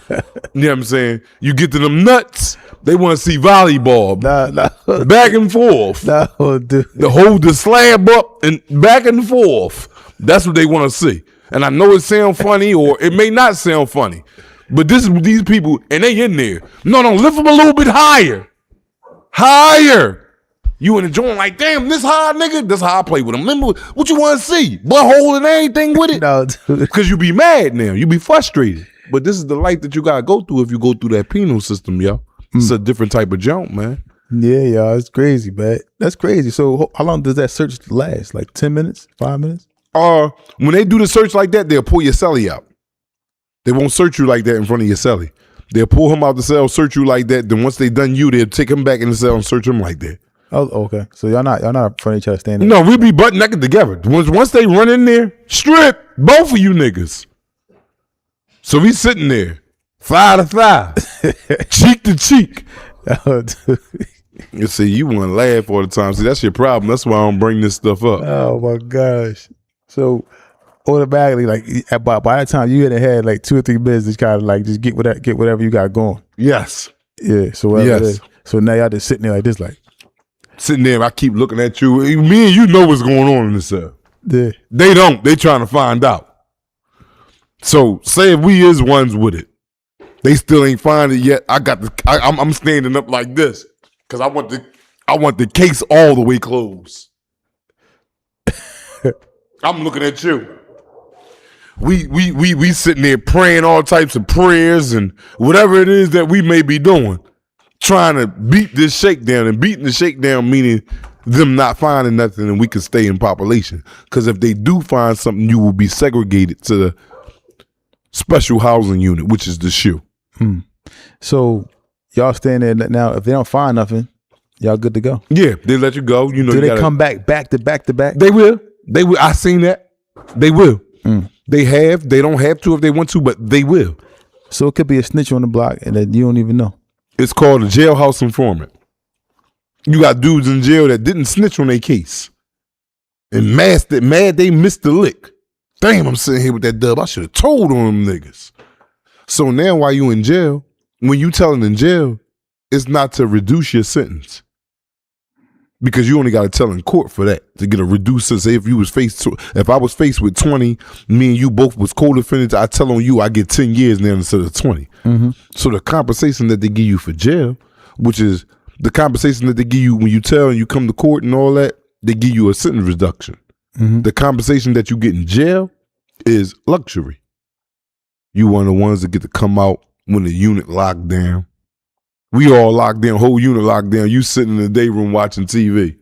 know what I'm saying? You get to them nuts, they want to see volleyball. Nah. Back and forth. No, dude. To hold the slab up and back and forth. That's what they want to see. And I know it sounds funny or it may not sound funny. But this is these people, and they in there. No, lift them a little bit higher. Higher. You in the joint like, damn, this high, nigga. That's how I play with them. Remember what you want to see? Butthole and everything with it? No, dude. Because you be mad now. You be frustrated. But this is the life that you got to go through if you go through that penal system, yo. It's a different type of jump, man. Yeah, y'all. It's crazy, man. That's crazy. So how long does that search last? Like 10 minutes? 5 minutes? When they do the search like that, they'll pull your cellie out. They won't search you like that in front of your cellie. They'll pull him out the cell, search you like that. Then once they done you, they'll take him back in the cell and search him like that. Oh, okay. So y'all not in front of each other standing. No, we be butt naked together. Once they run in there, strip both of you niggas. So we sitting there, thigh to thigh, cheek to cheek. Oh, dude. You see, you want to laugh all the time. See, that's your problem. That's why I don't bring this stuff up. Oh my gosh. So automatically, like by the time you had like 2 or 3 minutes, just kind of like just get whatever you got going. Yes. Yeah. So whatever it is. So now y'all just sitting there like this, like sitting there. I keep looking at you. Me and you know what's going on in this cell. yeah. They don't. They trying to find out. So say if we is ones with it, they still ain't find it yet. I'm standing up like this because I want the case all the way closed. I'm looking at you. We sitting there praying all types of prayers and whatever it is that we may be doing, trying to beat this shakedown. And beating the shakedown meaning them not finding nothing and we can stay in population. Because if they do find something, you will be segregated to the special housing unit, which is the SHU. So y'all staying there now. If they don't find nothing, y'all good to go. Yeah, they let you go. You know, do they come back to back? They will. They will. I seen that. They will. They have. They don't have to if they want to, but they will. So it could be a snitch on the block and that you don't even know. It's called a jailhouse informant. You got dudes in jail that didn't snitch on their case and mad they missed the lick. Damn, I'm sitting here with that dub. I should have told on them niggas. So now while you in jail, when you telling in jail, it's not to reduce your sentence. Because you only got to tell in court for that to get a reduced sentence. Say if I was faced with 20, me and you both was co-defendants, I tell on you I get 10 years now instead of 20. So the compensation that they give you for jail, which is the compensation that they give you when you tell and you come to court and all that, they give you a sentence reduction. The compensation that you get in jail is luxury. You one of the ones that get to come out when the unit locked down. We all locked down, whole unit locked down. You sitting in the day room watching TV.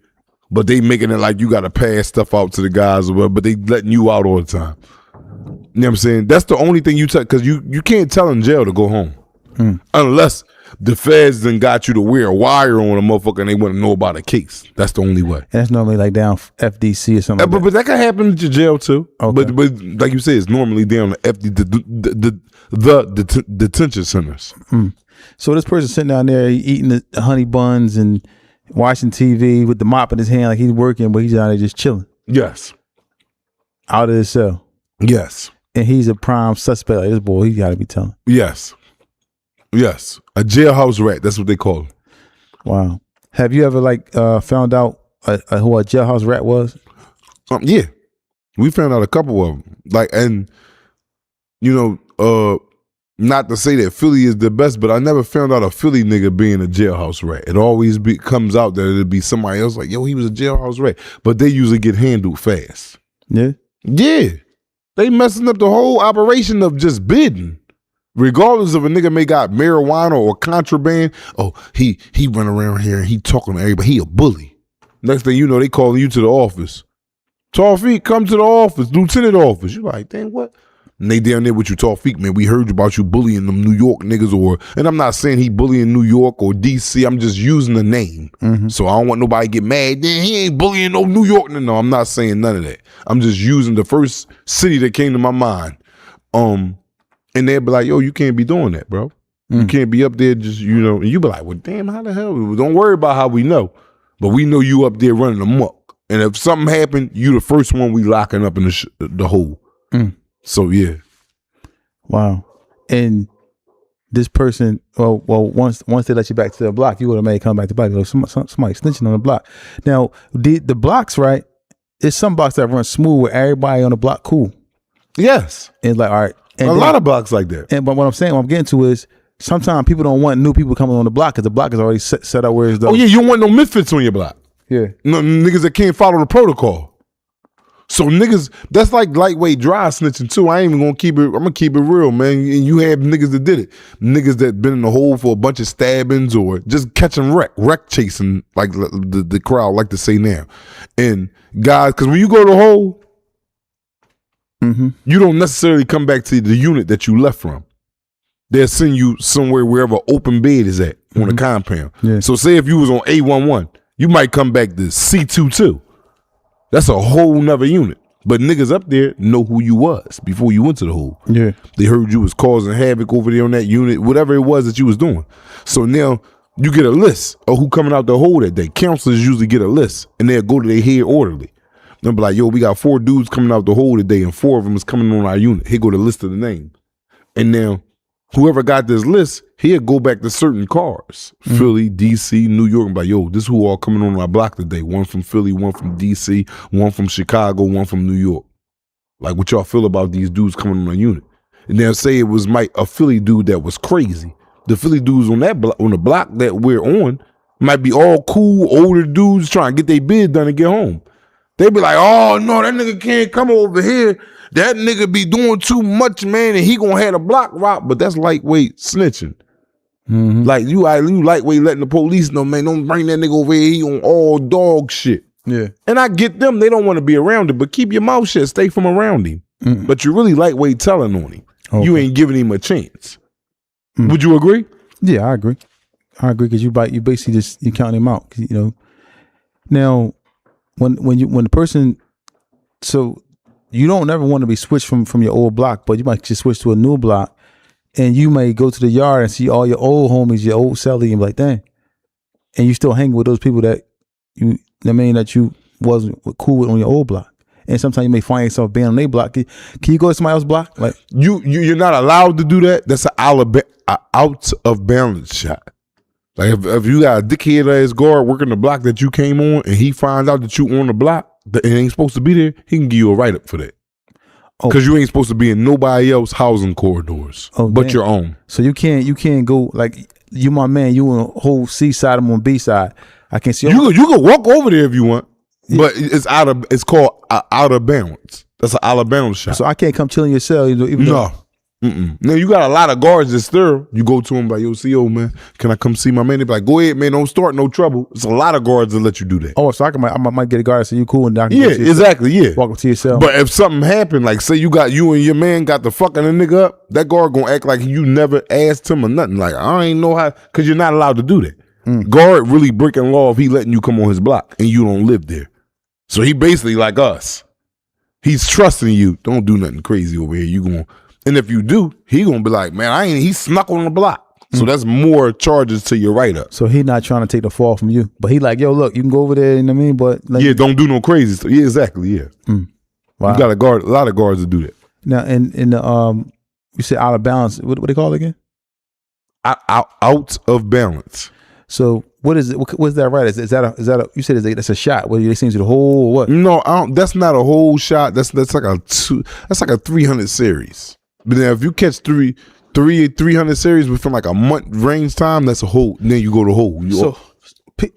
But they making it like you got to pass stuff out to the guys or whatever, but they letting you out all the time. You know what I'm saying? That's the only thing you tell, because you can't tell in jail to go home. Unless the feds then got you to wear a wire on a motherfucker and they want to know about a case. That's the only way. And that's normally like down FDC or something. But that can happen at your jail too. Okay. But like you said, it's normally down the the detention centers. So this person sitting down there eating the honey buns and watching TV with the mop in his hand like he's working, but he's down there just chilling. Yes. Out of his cell. Yes. And he's a prime suspect. Like this boy, he got to be telling. Yes. Yes. A jailhouse rat. That's what they call him. Wow. Have you ever found out who a jailhouse rat was? Yeah. We found out a couple of them. And you know, not to say that Philly is the best, but I never found out a Philly nigga being a jailhouse rat. It always comes out that it'll be somebody else like, yo, he was a jailhouse rat. But they usually get handled fast. Yeah? Yeah. They messing up the whole operation of just bidding. Regardless of a nigga may got marijuana or contraband. Oh, he run around here and he talking to everybody. He a bully. Next thing you know, they calling you to the office. Tawfiq, come to the office, lieutenant office. You like, dang, what? And they down there with you, Tawfiq, man. We heard about you bullying them New York niggas and I'm not saying he bullying New York or DC. I'm just using the name. So I don't want nobody to get mad. Then he ain't bullying no New York. No, I'm not saying none of that. I'm just using the first city that came to my mind. And they'd be like, yo, you can't be doing that, bro. You can't be up there just, you know, and you be like, well, damn, how the hell? Don't worry about how we know. But we know you up there running amok. And if something happened, you the first one we locking up in the hole. So, yeah. Wow. And this person, well, once they let you back to the block, you would have made come back to the block. Somebody snitching on the block. Now, the blocks, right? It's some blocks that run smooth where everybody on the block cool. Yes. And like, all right. And a lot of blocks like that. But what I'm getting to is sometimes people don't want new people coming on the block because the block is already set up where it's Oh, yeah, you don't want no misfits on your block. Yeah. No niggas that can't follow the protocol. So niggas, that's like lightweight dry snitching too. I ain't even gonna keep it, I'm gonna keep it real, man. And you have niggas that did it. Niggas that been in the hole for a bunch of stabbings or just catching wreck chasing, like the crowd like to say now. And guys, because when you go to the hole, you don't necessarily come back to the unit that you left from. They'll send you somewhere wherever open bed is at on the compound. Yeah. So say if you was on A11, you might come back to C22. That's a whole nother unit. But niggas up there know who you was before you went to the hole. Yeah. They heard you was causing havoc over there on that unit, whatever it was that you was doing. So now you get a list of who coming out the hole that day. Counselors usually get a list, and they'll go to their head orderly. They'll be like, yo, we got 4 dudes coming out the hole today, and 4 of them is coming on our unit. Here go the list of the names. And now, whoever got this list, he'll go back to certain cars. Philly, D.C., New York, and be like, yo, this who all coming on our block today. One from Philly, one from D.C., one from Chicago, one from New York. Like, what y'all feel about these dudes coming on our unit? And they'll say it was a Philly dude that was crazy. The Philly dudes on the block that we're on might be all cool, older dudes trying to get their bid done and get home. They be like, oh, no, that nigga can't come over here. That nigga be doing too much, man, and he gonna have a block rock. But that's lightweight snitching. Like, you lightweight letting the police know, man, don't bring that nigga over here. He on all dog shit. Yeah. And I get them. They don't want to be around it, but keep your mouth shut. Stay from around him. But you're really lightweight telling on him. Okay. You ain't giving him a chance. Would you agree? Yeah, I agree. Because you basically just you count him out. You know. Now, when the person, so you don't ever want to be switched from your old block, but you might just switch to a new block, and you may go to the yard and see all your old homies, your old celly, and be like, dang, and you still hanging with those people that that you wasn't cool with on your old block. And sometimes you may find yourself being on their block. Can you go to somebody else's block? Like you're not allowed to do that. That's an out of balance shot. Like if you got a dickhead ass guard working the block that you came on, and he finds out that you on the block that ain't supposed to be there, he can give you a write up for that. Because you ain't supposed to be in nobody else's housing corridors, but your own. So you can't go like you, my man. You on whole C side, I'm on B side. I can't see. You can walk over there if you want. But it's called out of balance. That's an out of balance shot. So I can't come chill in your cell. Even no. Now you got a lot of guards that's there. You go to them like, yo, CO, man, can I come see my man? They be like, go ahead, man, don't start no trouble. It's a lot of guards that let you do that. Oh, so I might get a guard and say you cool and down. Yeah, exactly, yeah. Walk up to your cell. But if something happened, like say you and your man got the fucking a nigga up, that guard gonna act like you never asked him or nothing. Like, I ain't know how, because you're not allowed to do that. Guard really breaking law if he letting you come on his block and you don't live there. So he basically like us. He's trusting you. Don't do nothing crazy over here. And if you do, he gonna be like, man, he snuck on the block. So that's more charges to your write up. So he not trying to take the fall from you, but he like, yo, look, you can go over there. You know what I mean? But don't do no crazy stuff. Yeah, exactly. Yeah. Wow. You got a lot of guards to do that. Now, in the you said out of balance. What they call it again? Out of balance. So what is it? What's that right? Is that a? You said that's a shot. Whether they send you the whole or what? No, that's not a whole shot. That's like a 300 series. But then if you catch 300 series within like a month range time, that's a hole. Then you go to hole. So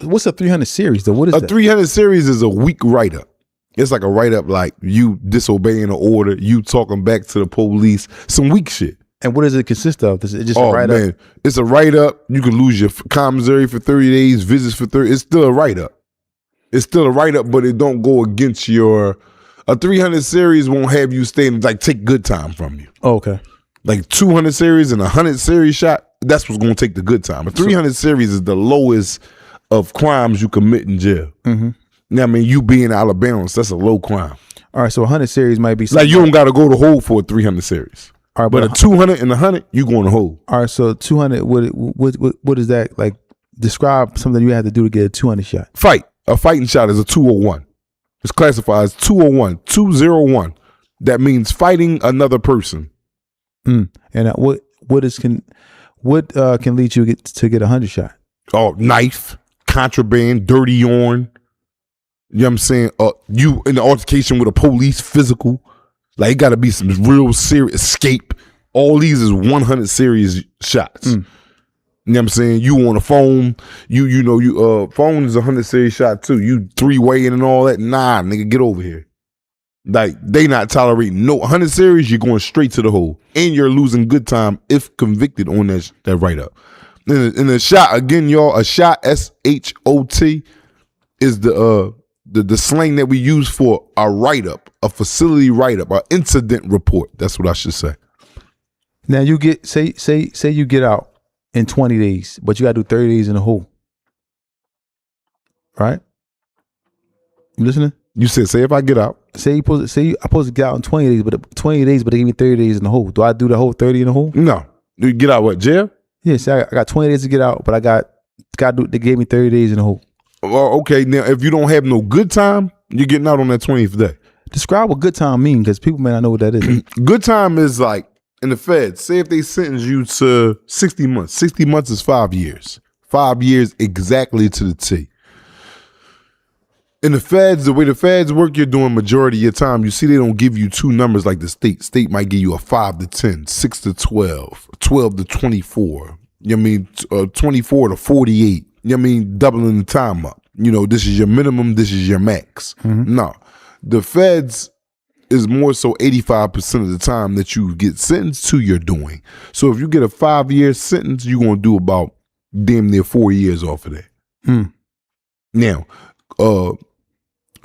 what's a 300 series though? What is that? 300 series is a weak write up. It's like a write up like you disobeying an order, you talking back to the police, some weak shit. And what does it consist of? Is it just a write-up? It's a write-up. You can lose your commissary for 30 days, visits for 30. It's still a write-up. It's still a write-up, but it don't go against your... A 300 series won't have you stay and like take good time from you. Oh, okay. Like 200 series and 100 series shot, that's what's going to take the good time. A 300 series is the lowest of crimes you commit in jail. Now, I mean, you being out of balance, that's a low crime. All right, so 100 series might be... Like you don't got to go to hold for a 300 series. All right, but a 200 and 100, you going to hold. All right, so 200, what is that? Like, describe something you have to do to get a 200 shot. Fight. A fighting shot is a 201. It's classified as 201, 201. That means fighting another person. And what can lead you to get a 100 shot? Oh, knife, contraband, dirty yarn. You know what I'm saying? You in the altercation with a police, physical. Like it got to be some real serious escape. All these is 100 serious shots. You know what I'm saying? You on a phone. Phone is a 100 serious shot too. You 3-way and all that. Nah, nigga, get over here. Like they not tolerating no 100 series. You're going straight to the hole, and you're losing good time if convicted on that write up. In the shot again, y'all. A shot, SHOT, is the slang that we use for a write-up, a facility write-up, an incident report. That's what I should say. Now you get say you get out in 20 days, but you got to do 30 days in the hole. Right? You listening? You said say if I get out. I'm supposed to get out in 20 days, but 20 days, but they give me 30 days in the hole. Do I do the whole 30 in the hole? No. You get out what, jail? Yeah, see, I got 20 days to get out, but I got They gave me 30 days in the hole. Okay, now if you don't have no good time, you're getting out on that 20th day. Describe what good time mean, because people may not know what that is. Good time is like in the feds. Say if they sentence you to 60 months. 60 months is 5 years. 5 years exactly to the T. In the feds, the way the feds work, you're doing majority of your time. You see, they don't give you two numbers like the state. State might give you a 5 to 10, 6 to 12, 12 to 24. You know what I mean? 24 to 48. You know what I mean? Doubling the time up. You know, this is your minimum, this is your max. No. The feds is more so 85% of the time that you get sentenced to you're doing. So if you get a 5-year sentence, you're going to do about damn near 4 years off of that. Now,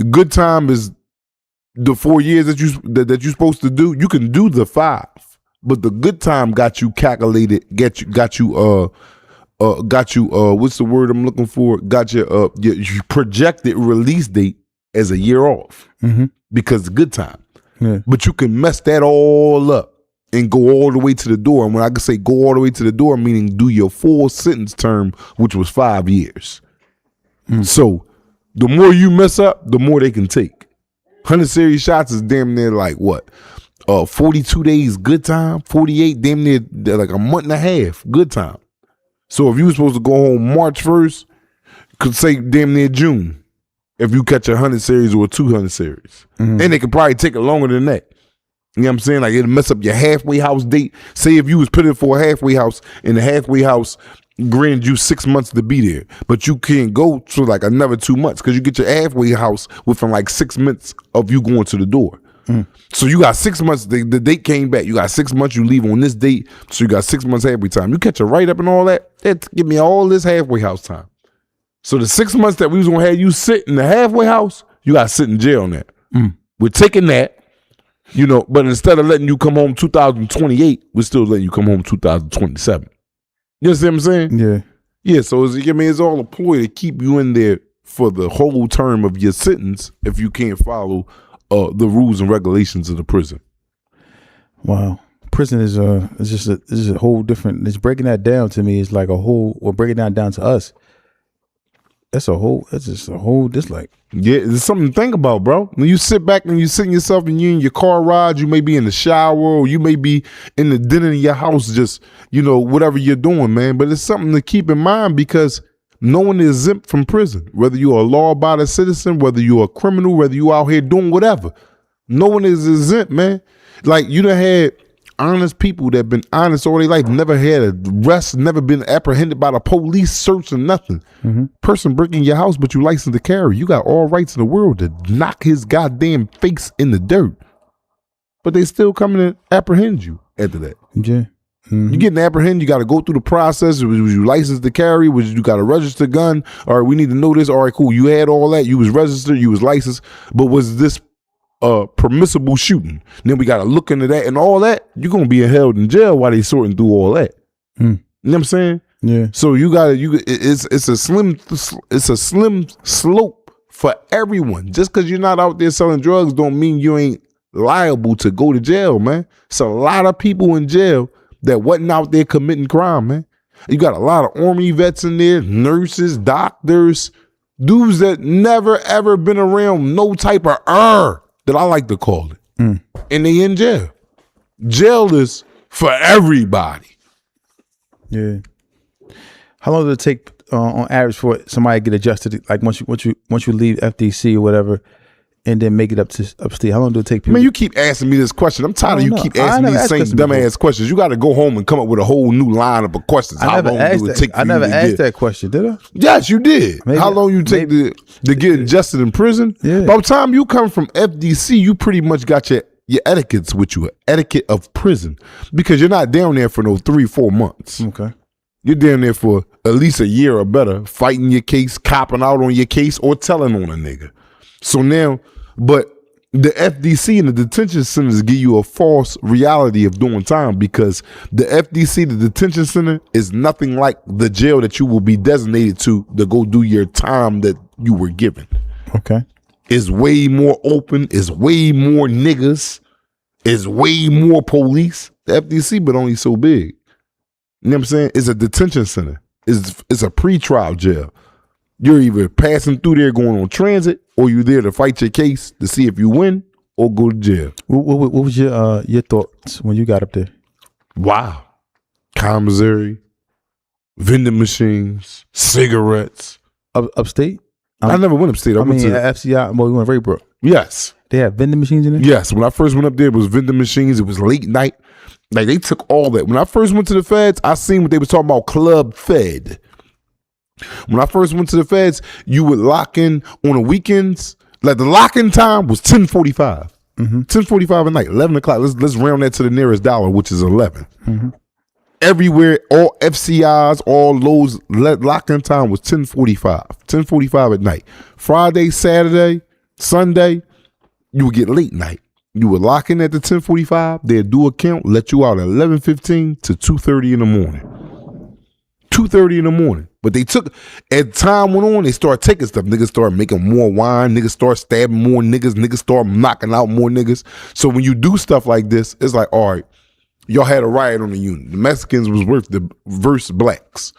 good time is the 4 years that you're supposed to do. You can do the 5, but the good time got you calculated, got you what's the word I'm looking for? Got your projected release date as a year off because it's good time. Yeah. But you can mess that all up and go all the way to the door. And when I can say go all the way to the door, meaning do your full sentence term, which was 5 years. So the more you mess up, the more they can take. 100 series shots is damn near like what? 42 days good time, 48 damn near like a month and a half good time. So if you were supposed to go home March 1st, could say damn near June if you catch a 100 series or a 200 series. And they could probably take it longer than that. You know what I'm saying? Like it'll mess up your halfway house date. Say if you was put in for a halfway house and the halfway house granted you 6 months to be there, but you can't go to like another 2 months because you get your halfway house within like 6 months of you going to the door. So you got 6 months, the date came back. You got 6 months, you leave on this date. So you got 6 months halfway time. You catch a write-up and all that, give me all this halfway house time. So the 6 months that we was gonna have you sit in the halfway house, you got to sit in jail on that. We're taking that, you know, but instead of letting you come home 2028, we're still letting you come home 2027. You understand what I'm saying? Yeah. Yeah, so it's all a ploy to keep you in there for the whole term of your sentence if you can't follow the rules and regulations of the prison. Wow. Prison is just a whole different. It's breaking that down to me. It's like a whole. Or breaking that down to us. It's like. Yeah, it's something to think about, bro. When you sit back and you sitting yourself and you in your car ride, you may be in the shower or you may be in the den of your house, just, you know, whatever you're doing, man. But it's something to keep in mind because no one is exempt from prison. Whether you're a law-abiding citizen, whether you're a criminal, whether you out here doing whatever. No one is exempt, man. Like, you done had honest people that been honest all their life, never had a arrest, never been apprehended by the police, search or nothing. Person breaking your house, but you licensed to carry. You got all rights in the world to knock his goddamn face in the dirt. But they still coming and apprehend you after that. Yeah. You getting apprehended, you got to go through the process. Was you licensed to carry? Was you got a registered gun? All right, we need to know this. All right, cool. You had all that. You was registered. You was licensed. But was this permissible shooting? Then we got to look into that and all that. You're gonna be held in jail while they sorting through all that. You know what I'm saying? Yeah. So it's a slim slope for everyone. Just because you're not out there selling drugs don't mean you ain't liable to go to jail, man. It's a lot of people in jail that wasn't out there committing crime, man. You got a lot of Army vets in there, nurses, doctors, dudes that never ever been around no type of that I like to call it. And they in jail. Jail is for everybody. Yeah. How long does it take on average for somebody to get adjusted? Like once you leave FDC or whatever, and then make it upstate. How long do it take people? Man, you keep asking me this question. I'm tired of you keep asking me these same dumbass questions. You got to go home and come up with a whole new lineup of questions. I never asked that question, did I? Yes, you did. How long you take to get adjusted in prison? Yeah. By the time you come from FDC, you pretty much got your etiquettes with you, etiquette of prison, because you're not down there for no 3-4 months. Okay. You're down there for at least a year or better, fighting your case, copping out on your case, or telling on a nigga. So now, but the FDC and the detention centers give you a false reality of doing time, because the FDC, the detention center, is nothing like the jail that you will be designated to go do your time that you were given. Okay. It's way more open. It's way more niggas. It's way more police. The FDC, but only so big. You know what I'm saying? It's a detention center. It's a pre-trial jail. You're either passing through there going on transit, or you're there to fight your case to see if you win or go to jail. What was your thoughts when you got up there? Wow. Commissary, vending machines, cigarettes. Upstate? I never went upstate. I mean, FCI, well, we went to Raybrook. Yes. They had vending machines in there? Yes. When I first went up there, it was vending machines. It was late night. Like, they took all that. When I first went to the feds, I seen what they was talking about, Club Fed. When I first went to the feds, you would lock in on the weekends. Like, the lock-in time was 10:45. 10:45 at night, 11 o'clock. Let's round that to the nearest dollar, which is 11. Everywhere, all FCIs, all those lock-in time was 10:45. 10:45 at night. Friday, Saturday, Sunday, you would get late night. You would lock in at the 10:45. They'd do a count, let you out at 11:15 to 2:30 in the morning. 2:30 in the morning. But they took, as time went on, they started taking stuff. Niggas started making more wine. Niggas started stabbing more niggas. Niggas started knocking out more niggas. So when you do stuff like this, it's like, all right, y'all had a riot on the unit. The Mexicans was versus blacks.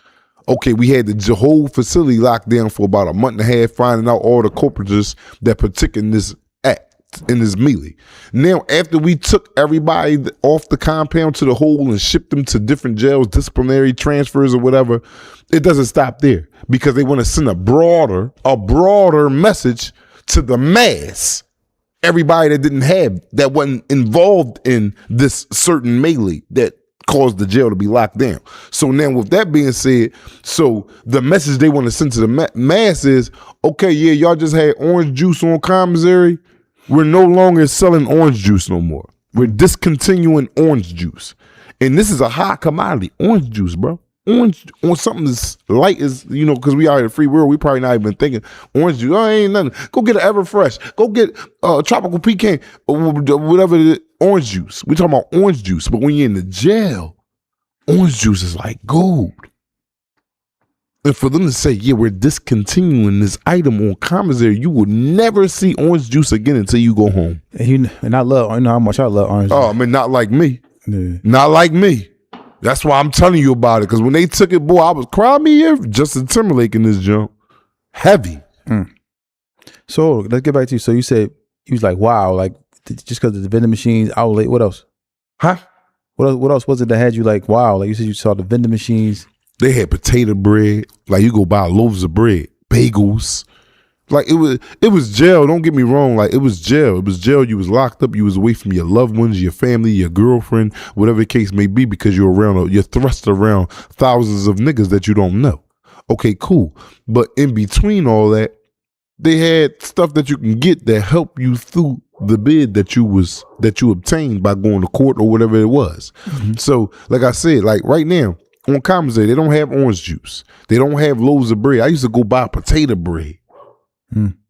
Okay, we had the whole facility locked down for about a month and a half, finding out all the culprits that partook in this act, in this melee. Now, after we took everybody off the compound to the hole and shipped them to different jails, disciplinary transfers or whatever, it doesn't stop there, because they want to send a broader message to the mass. Everybody that wasn't involved in this certain melee that caused the jail to be locked down. So now, with that being said, so the message they want to send to the mass is, okay, yeah, y'all just had orange juice on commissary. We're no longer selling orange juice no more. We're discontinuing orange juice. And this is a high commodity, orange juice, bro. Orange on something as light as, because we are in a free world, we probably not even thinking orange juice. Oh, ain't nothing. Go get an Everfresh. Go get tropical pecan, or whatever it is, orange juice. We're talking about orange juice. But when you're in the jail, orange juice is like gold. And for them to say, yeah, we're discontinuing this item on commissary, you will never see orange juice again until you go home. And I love, how much I love orange juice. Oh, I mean, not like me. Yeah. Not like me. That's why I'm telling you about it. Because when they took it, boy, I was crying me here. Justin Timberlake in this jump. Heavy. So let's get back to you. So you said, you was like, wow, like just because of the vending machines, outlet, what else? Huh? What else was it that had you like, wow? Like you said, you saw the vending machines. They had potato bread. Like you go buy loaves of bread, bagels. Like it was jail. Don't get me wrong. Like it was jail. It was jail. You was locked up. You was away from your loved ones, your family, your girlfriend, whatever the case may be, because you're thrust around thousands of niggas that you don't know. Okay, cool. But in between all that, they had stuff that you can get that help you through the bid that you obtained by going to court or whatever it was. So, like I said, like right now, on commissary, they don't have orange juice. They don't have loaves of bread. I used to go buy potato bread.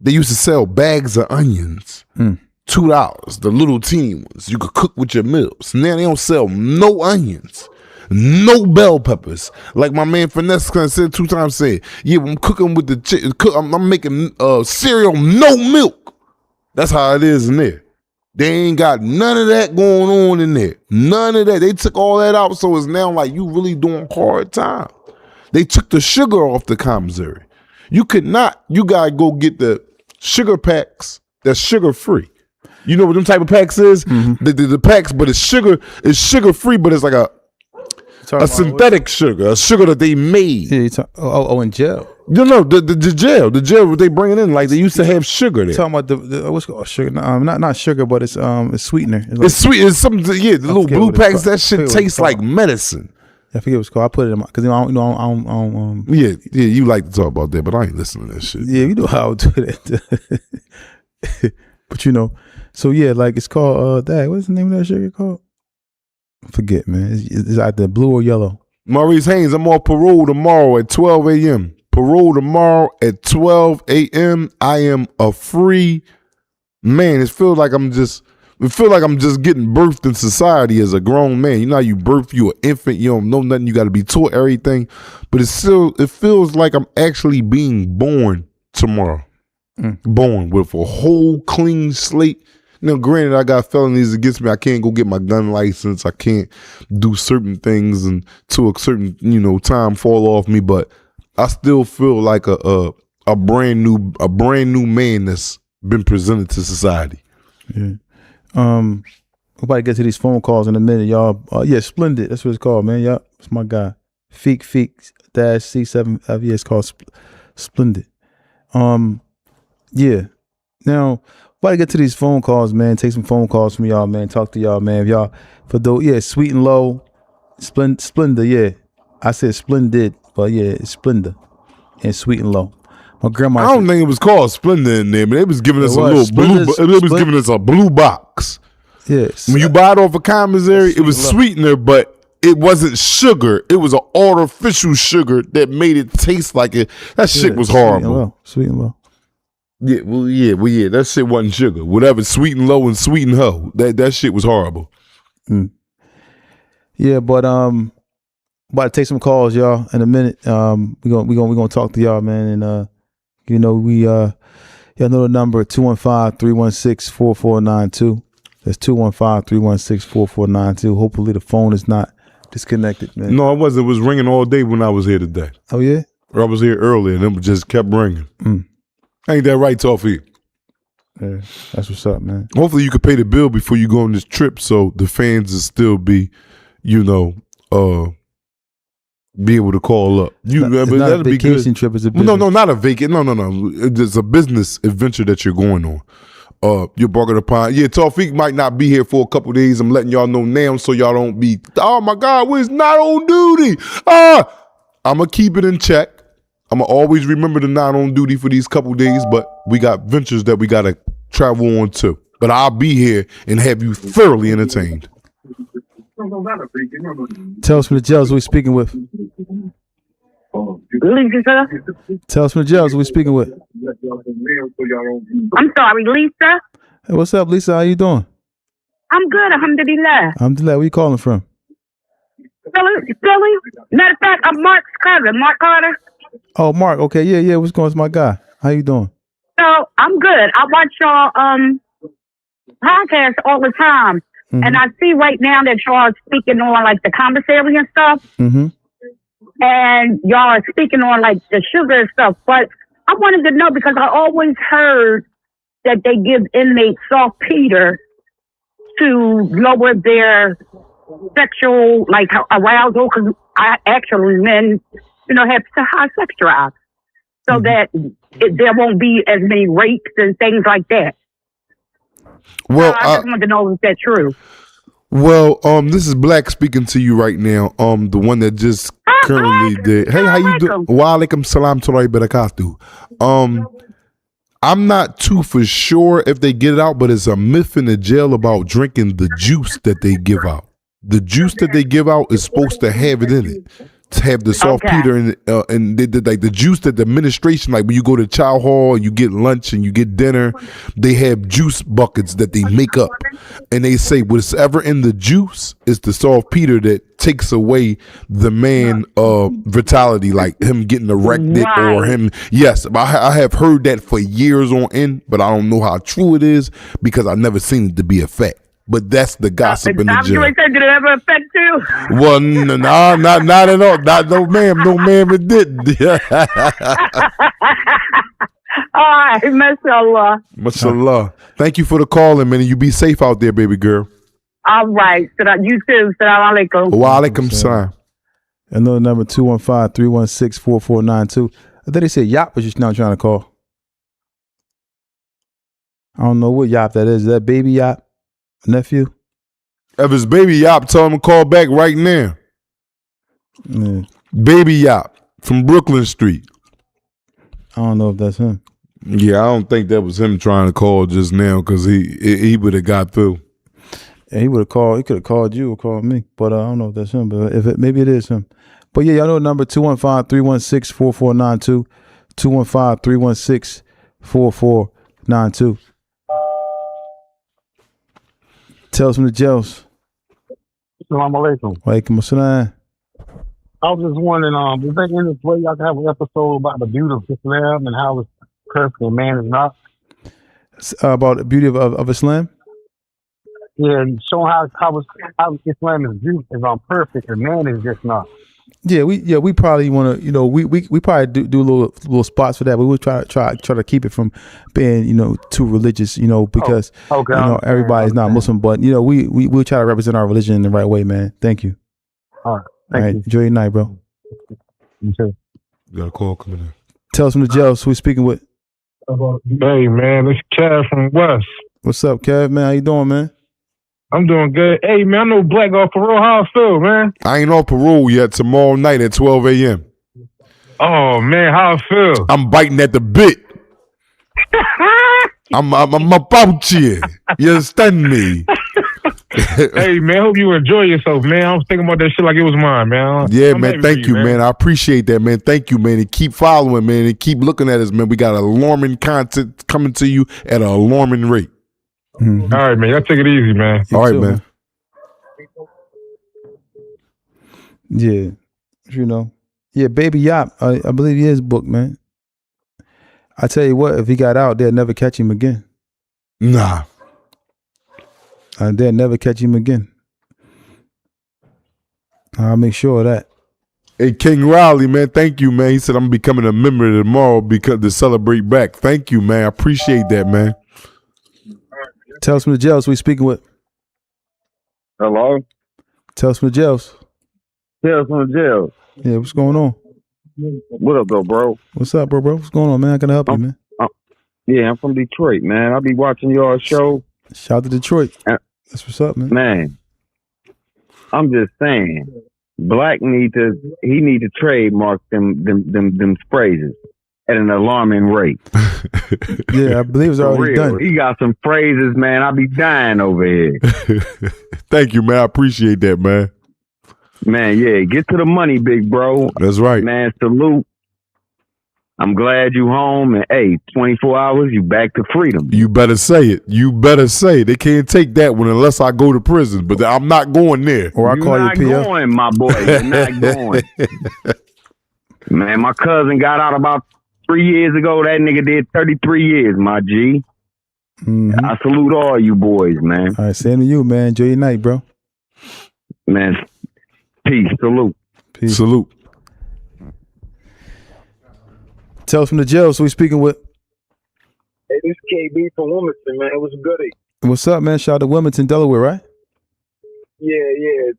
They used to sell bags of onions, $2, the little teeny ones. You could cook with your meals. Now they don't sell no onions, no bell peppers. Like my man Finesse said 2 times, said, yeah, I'm cooking with the I'm making cereal, no milk. That's how it is in there. They ain't got none of that going on in there. None of that. They took all that out, so it's now like you really doing hard time. They took the sugar off the commissary. You gotta go get the sugar packs that's sugar free. You know what them type of packs is? The packs, but it's sugar free, but it's like a synthetic sugar, a sugar that they made. Yeah, in jail. No, the jail they bringing in, like they used to have sugar there. Talking about the what's called sugar? No, not sugar, but it's sweetener. It's sweet. It's something. Yeah, the little blue packs. That shit tastes like medicine. I forget what it's called. I put it in my, because I don't. Yeah, you like to talk about that, but I ain't listening to that shit. Yeah, you know how I would do that. But so yeah, like it's called what's the name of that sugar called? I forget, man. It's either blue or yellow. Maurice Haynes, I'm on parole tomorrow at 12 a.m. Parole tomorrow at 12 a.m. I am a free man. It feels like I'm just getting birthed in society as a grown man. You know how you birth, you an infant, you don't know nothing, you got to be taught everything. But it feels like I'm actually being born tomorrow. Born with a whole clean slate. Granted, I got felonies against me. I can't go get my gun license. I can't do certain things until a certain, time fall off me. But I still feel like a brand new man that's been presented to society. Yeah. We're about to get to these phone calls in a minute, y'all. Yeah, Splendid. That's what it's called, man. Y'all, it's my guy. Feek C7. Yeah, it's called Splendid. Yeah. Now, about to get to these phone calls, man. Take some phone calls from y'all, man. Talk to y'all, man. If y'all, for those, yeah, Sweet and Low, Splendor, yeah. I said Splendid, but yeah, it's Splendor and Sweet and Low. My grandma. I don't think it was called Splendor in there, but they was giving us a little blue. It was giving us a blue box. Yes. When you buy it off a commissary, it was sweetener, but it wasn't sugar. It was an artificial sugar that made it taste like it. That shit was horrible. Sweet and Low. Yeah, well, that shit wasn't sugar. Whatever, Sweet and Low and Sweet and Ho. That shit was horrible. Yeah, but about to take some calls, y'all. In a minute, we gonna talk to y'all, man, and y'all know the number 215-316-4492. That's 215-316-4492. Hopefully the phone is not disconnected, man. No, it wasn't. It was ringing all day when I was here today. Oh yeah, I was here early and it just kept ringing. Ain't that right, Toffee? Yeah, that's what's up, man. Hopefully you could pay the bill before you go on this trip, so the fans will still be, be able to call up. It's not a vacation trip. It's a business. No, not a vacation. No. It's a business adventure that you're going on. You're barking upon. Yeah, Tawfiq might not be here for a couple days. I'm letting y'all know now so y'all don't be, oh my God, we're not on duty. I'm going to keep it in check. I'm going to always remember the not on duty for these couple days, but we got ventures that we got to travel on too. But I'll be here and have you thoroughly entertained. Tell us from the jails who we speaking with. Lisa? Tell us from the jails who we speaking with. I'm sorry, Lisa? Hey, what's up, Lisa? How you doing? I'm good, alhamdulillah. Alhamdulillah. Where you calling from? Philly? Matter of fact, I'm Mark's cousin, Mark Carter. Oh, Mark. Okay, yeah. What's going on? It's my guy. How you doing? So, I'm good. I watch y'all podcast all the time. And I see right now that y'all are speaking on like the commissary and stuff. And y'all are speaking on like the sugar and stuff. But I wanted to know because I always heard that they give inmates saltpeter to lower their sexual like arousal, because men, have high sex drive, so that there won't be as many rapes and things like that. Well, I just wanted to know if that's true. Well, this is Black speaking to you right now. The one that just currently did. Hey, how you doing? Wa alaikum salam wa barakatuh. I'm not too for sure if they get it out, but it's a myth in the jail about drinking the juice that they give out. The juice that they give out is supposed to have it in it. To have the saltpeter in it, and like the juice that the administration, like when you go to chow hall, you get lunch and you get dinner, they have juice buckets that they make up, and they say whatever in the juice is the saltpeter that takes away the man vitality, like him getting erected or him. Yes, I have heard that for years on end, but I don't know how true it is because I've never seen it to be a fact. But that's the gossip in the jail. Did it ever affect you? Well, no, not at all. No, ma'am, it didn't. All right, mashallah. Mashallah. Thank you for the call, man. You be safe out there, baby girl. All right. You too. Salam alaikum. Wa alaikum salam. Another number 215-316-4492. I thought they said Yop was just now trying to call. I don't know what Yop that is. Is that baby Yop? Nephew? If it's baby Yop, tell him to call back right now. Baby Yop from Brooklyn Street. I don't know if that's him. Yeah, I don't think that was him trying to call just now because he would have got through. Yeah, he would have called. He could have called you or called me, but I don't know if that's him. But maybe it is him. But yeah, y'all know the number 215-316-4492. 215-316-4492. Tell us from the jails. Assalamu alaikum. Walaikum assalam. I was just wondering, is there any way y'all can have an episode about the beauty of Islam and how it's perfect and man is not? About the beauty of Islam? showing how Islam is perfect and man is just not. We probably want to, we probably do little spots for that, but we'll try to keep it from being, too religious, because everybody's not Muslim, but we'll try to represent our religion in the right way, man. Thank you. All right. Enjoy your night, bro. You too. Got a call coming in. Tell us from the jail. Who we speaking with? Hey man, it's Kev from West. What's up, Kev? Man, how you doing, man? I'm doing good. Hey man, I know Black off parole. How I feel, man? I ain't on parole yet. Tomorrow night at 12 a.m. Oh man, how I feel? I'm biting at the bit. I'm about you. You understand me? Hey man, hope you enjoy yourself, man. I was thinking about that shit like it was mine, man. Yeah, man. Thank you, man. I appreciate that, man. Thank you, man. And keep following, man, and keep looking at us, man. We got alarming content coming to you at an alarming rate. Mm-hmm. All right, man. Y'all take it easy, man. All right, man. Yeah, Baby Yop. I believe he is booked, man. I tell you what, if he got out, they'll never catch him again. Nah. They'll never catch him again. I'll make sure of that. Hey, King Riley, man, thank you, man. He said I'm becoming a member tomorrow because to celebrate back. Thank you, man. I appreciate that, man. Tell us from the jails. We speaking with. Hello? Tell us from the jails. Tell us from the jail. Yeah, what's going on? What up, though, bro? What's up, bro? What's going on, man? How can I help you, man? Yeah, I'm from Detroit, man. I be watching your show. Shout out to Detroit. That's what's up, man. Man, I'm just saying, Black need to trademark them phrases at an alarming rate. Yeah, I believe it's already done. He got some phrases, man. I be dying over here. Thank you, man. I appreciate that, man. Man, yeah, get to the money, big bro. That's right. Man, salute. I'm glad you home, and hey, 24 hours, you back to freedom. You better say it. You better say it. They can't take that one unless I go to prison, but I'm not going there. Or I call you PF. You're not going, my boy. You're not going. Man, my cousin got out about 3 years ago. That nigga did 33 years, my G. Mm-hmm. I salute all you boys, man. All right, same to you, man. Enjoy your night, bro. Man, peace. Salute. Peace. Salute. Tell us from the jail. So we speaking with. Hey, this KB from Wilmington, man. It was goody. What's up, man? Shout out to Wilmington, Delaware, right? Yeah.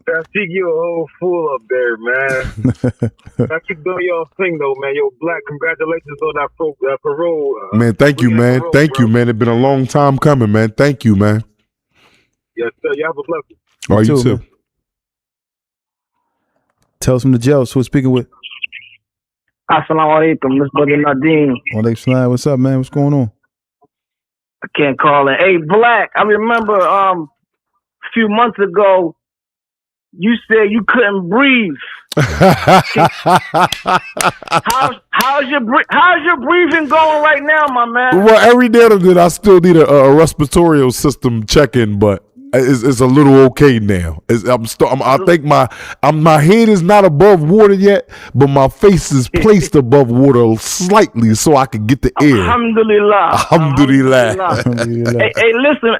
I see you a whole fool up there, man. I keep doing your thing, though, man. Yo, Black, congratulations on that parole. Man, thank you, man. Parole, thank bro. you, man. It's been a long time coming, man. Thank you, man. Yes, sir. You have a blessing. All right, you too. Man. Tell us from the jail. So we're speaking with. Assalamu alaikum, Miss Brother Nadine. Walaikum salam. What's up, man? What's going on? I can't call it. Hey, Black, I remember a few months ago, you said you couldn't breathe. How's your breathing going right now, my man? Well, every day that I still need a respiratory system check-in, but it's a little okay now. I think my head is not above water yet, but my face is placed above water slightly so I can get the air. Alhamdulillah. Hey, listen.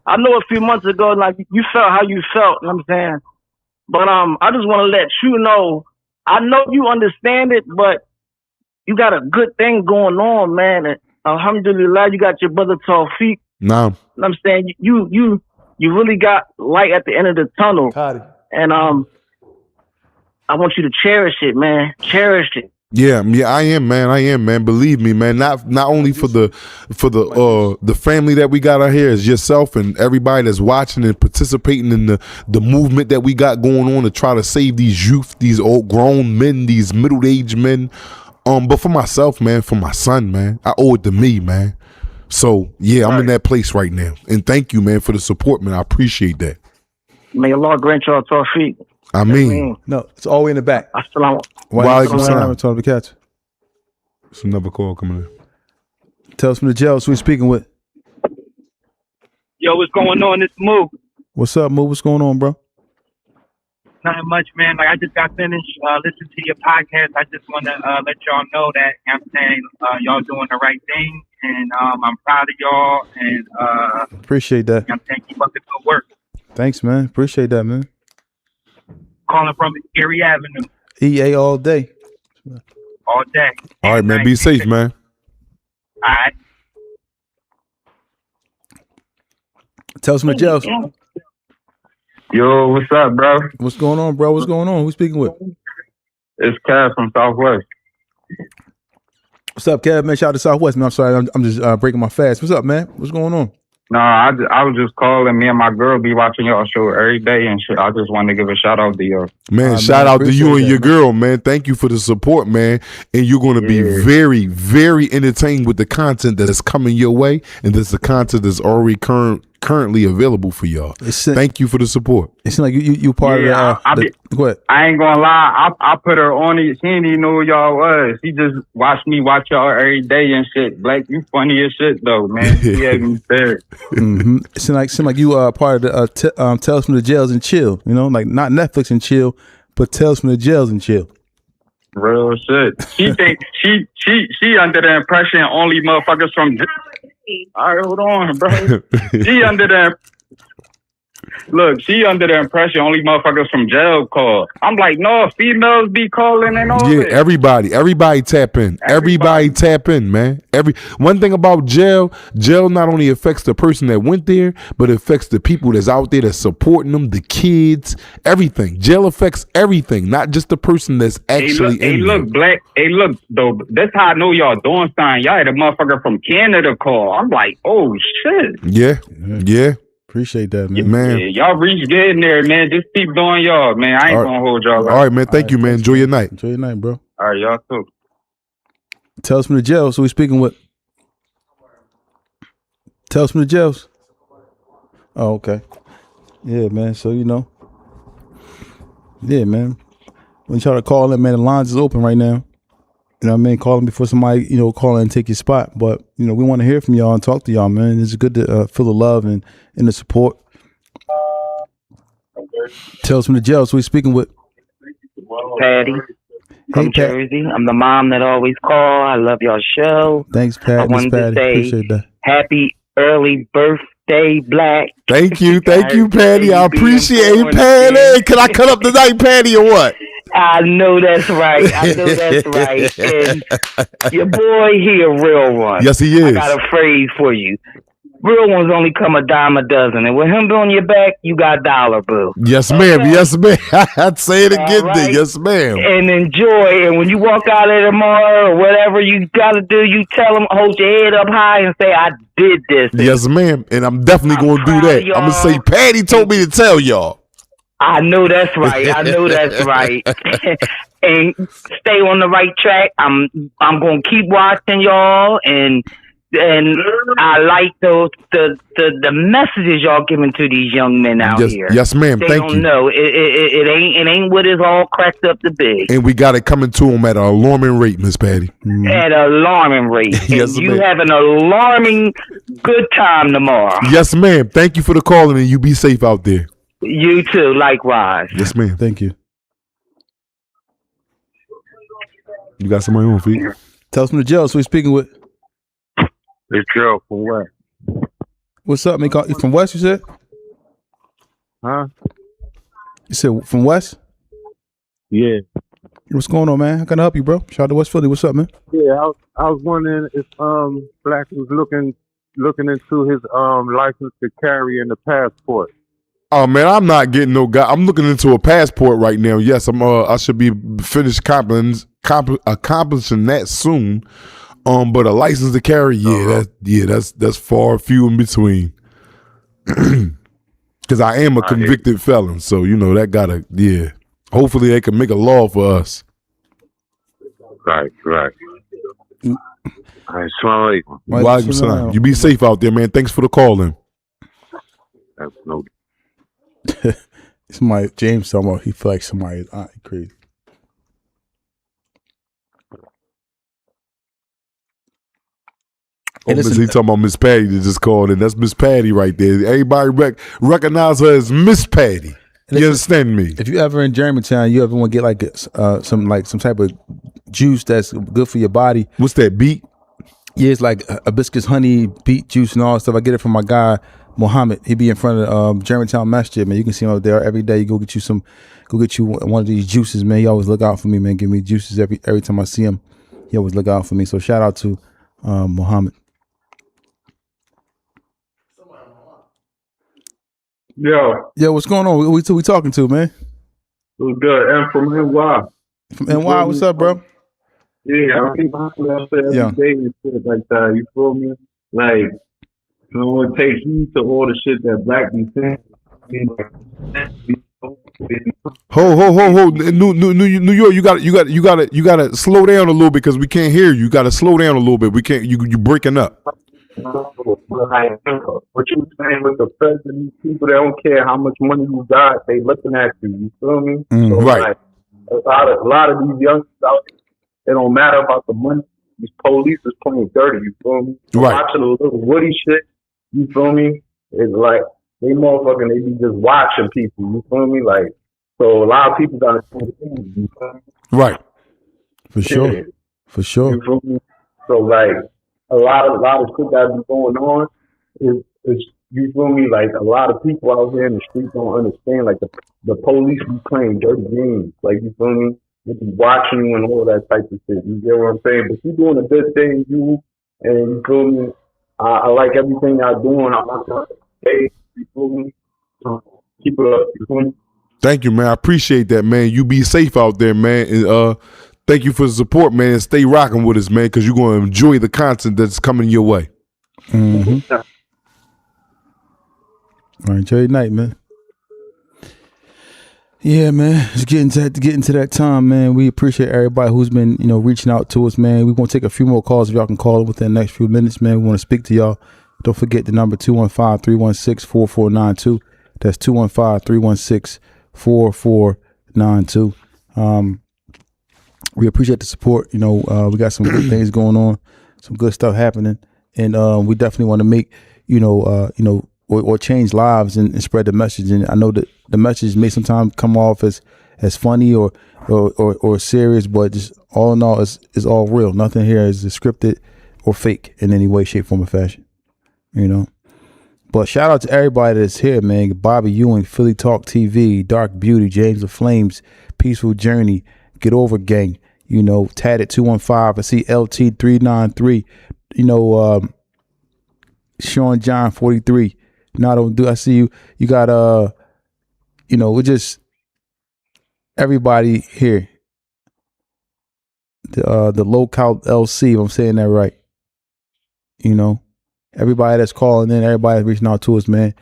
I know a few months ago, like you felt how you felt. You know what I'm saying, but I just want to let you know. I know you understand it, but you got a good thing going on, man. And alhamdulillah, you got your brother Tawfiq. No. You know what I'm saying, you really got light at the end of the tunnel. And I want you to cherish it, man. Cherish it. Yeah, I am, man. Believe me, man. Not only for the family that we got out here, is yourself and everybody that's watching and participating in the movement that we got going on to try to save these youth, these old grown men, these middle-aged men. But for myself, man, for my son, man, I owe it to me, man. So yeah, I'm in that place right now, and thank you, man, for the support, man. I appreciate that. May Allah grant y'all tawfiq. I mean, no, it's all the way in the back. Assalamu alaikum. It's another call coming in. Tell us from the jail. So we speaking with. Yo, what's going on? This Moo. What's up, Moo? What's going on, bro? Nothing much, man. Like I just got finished listening to your podcast. I just want to let y'all know that I'm saying y'all doing the right thing, and I'm proud of y'all. And appreciate that. I'm thanking fucking good work. Thanks, man. Appreciate that, man. Calling from Erie Avenue EA all day. all day. All right, man. Be safe, man. All right. Tell us from the jails. Yo, what's up, bro? What's going on, bro? What's going on? Who's speaking with? It's Cav from Southwest. What's up, Kev? Man, shout out to Southwest, man. I'm sorry, I'm just breaking my fast. What's up, man? What's going on? No, I was just calling. Me and my girl be watching y'all show every day and shit. I just wanted to give a shout out to y'all. Man, shout out to you and your girl, man. Thank you for the support, man. And you're going to be very, very entertained with the content that is coming your way. And this is the content that's already currently available for y'all. Thank you for the support. It seems like you part of go ahead. I ain't gonna lie. I put her on it. She didn't even know who y'all was. She just watched me watch y'all every day and shit. Black, you funny as shit though, man. She had me scared. Mm-hmm. It seems like you are part of the Tales from the Jails and Chill. You know, like not Netflix and Chill, but Tales from the Jails and Chill. Real shit. She think she under the impression only motherfuckers from. All right, hold on, bro. She under the impression only motherfuckers from jail call. I'm like, no, females be calling and all that. Everybody tap in. Everybody tap in, man. One thing about jail not only affects the person that went there, but it affects the people that's out there that's supporting them, the kids, everything. Jail affects everything, not just the person that's actually in there. Black. Hey, look, though, that's how I know y'all doing something. Y'all had a motherfucker from Canada call. I'm like, oh, shit. Yeah. Appreciate that, man. Yeah, y'all reach good in there, man. Just keep doing y'all, man. I ain't gonna hold y'all up. All right, man. Thank you, man. Enjoy your night. Enjoy your night, bro. All right, y'all too. Tell us from the jails. So we speaking with. Tell us from the jails. Oh, okay. Yeah, man. So yeah, man. When you try to call in, man, the lines is open right now. You know what I mean? Call them before somebody, call in and take your spot. But, we want to hear from y'all and talk to y'all, man. It's good to feel the love and the support. Tell us from the jail. So we're speaking with Patty from Jersey. I'm the mom that always call. I love y'all show. Thanks, Pat. I wanted to say appreciate that. Happy early birthday, Black. Thank you, Patty. I appreciate it, Patty. Can I cut up tonight, Patty, or what? I know that's right. And your boy, he a real one. Yes, he is. I got a phrase for you. Real ones only come a dime a dozen. And with him on your back, you got dollar, boo. Yes, ma'am. Okay. Yes, ma'am. I'd say it again, right. Yes, ma'am. And enjoy. And when you walk out of there tomorrow or whatever you got to do, you tell them, hold your head up high and say, I did this. Yes, ma'am. And I'm definitely going to do that. I'm going to say, Patty told me to tell y'all. I know that's right. And stay on the right track. I'm gonna keep watching y'all, and I like the messages y'all giving to these young men out here. Yes, ma'am. They Thank you. don't know it ain't what it's all cracked up to be. And we got it coming to them at an alarming rate, Miss Patty. At an alarming rate. Yes, you ma'am. have an alarming good time tomorrow. Yes, ma'am. Thank you for the calling, and you be safe out there. You too, likewise. Yes, ma'am. Thank you. You got somebody on feet? Tell us from the jail. So we're speaking with. It's Joe from West. What's up, man? You from West, you said? Huh? You said from West? Yeah. What's going on, man? How can I help you, bro? Shout out to West Philly. What's up, man? Yeah, I was wondering if Black was looking into his license to carry and the passport. Oh man, I'm not getting no guy. I'm looking into a passport right now. Yes, I should be finished accomplishing that soon. But a license to carry, that's far few in between. Because I am a convicted felon, so that gotta Hopefully they can make a law for us. Right. All right, Assalamu alaikum. You be safe out there, man. Thanks for the call in. That's no. Somebody, James talking about he feel like somebody is crazy. He talking about Miss Patty that just called in. That's Miss Patty right there. Everybody recognize her as Miss Patty. You understand me? If you ever in Germantown, you ever want to get like some type of juice that's good for your body. What's that, beet? Yeah, it's like hibiscus honey, beet juice and all that stuff. I get it from my guy Muhammad. He be in front of Germantown Masjid, man. You can see him out there every day. Go get you one of these juices, man. He always look out for me, man. Give me juices every time I see him. He always look out for me. So shout out to Muhammad. Yo, what's going on? Who we talking to, man? What's good? And from NY. From NY, what's up, bro? Yeah, I keep hustling out there every day and shit like that. You feel me? Like, you know, it takes heed to all the shit that Black be saying. Ho. New York, you gotta slow down a little bit because we can't hear you. You gotta slow down a little bit. We can't. You breaking up. What you saying with the president? People that don't care how much money you got, they looking at you. You feel me? So, right. Like, a lot of these youngsters out there, it don't matter about the money. These police is playing dirty. You feel me? So right. Watching a little Woody shit. You feel me? It's like they motherfucking they be just watching people. You feel me? Like, so a lot of people gotta think things. You feel me? Right. For sure. For sure. You feel me? So like a lot of shit that be going on is you feel me? Like a lot of people out here in the streets don't understand. Like the police be playing dirty games. Like you feel me? They be watching you and all that type of shit. You get what I'm saying? But you doing a good thing, and you feel me? I like everything y'all doing. I like that. Hey, you feel me? Keep it up. You feel me? Thank you, man. I appreciate that, man. You be safe out there, man. And thank you for the support, man. And stay rocking with us, man, because you're going to enjoy the content that's coming your way. Mm-hmm. All right, Jerry Knight, man. Yeah, man. Just getting to that time, man. We appreciate everybody who's been, reaching out to us, man. We're gonna take a few more calls if y'all can call within the next few minutes, man. We want to speak to y'all. Don't forget the number 215-316-4492. That's 215-316-4492. We appreciate the support. We got some good things going on, some good stuff happening, and we definitely want to make, or change lives and spread the message. And I know that the message may sometimes come off as funny or serious, but just all in all, it's all real. Nothing here is scripted or fake in any way, shape, form, or fashion. But shout out to everybody that's here, man. Bobby Ewing, Philly Talk TV, Dark Beauty, James of Flames, Peaceful Journey, Get Over Gang, Tatted 215. I see LT 393, Sean John 43. I see you. You got we're just everybody here. The local LC, if I'm saying that right. Everybody that's calling in, everybody that's reaching out to us, man.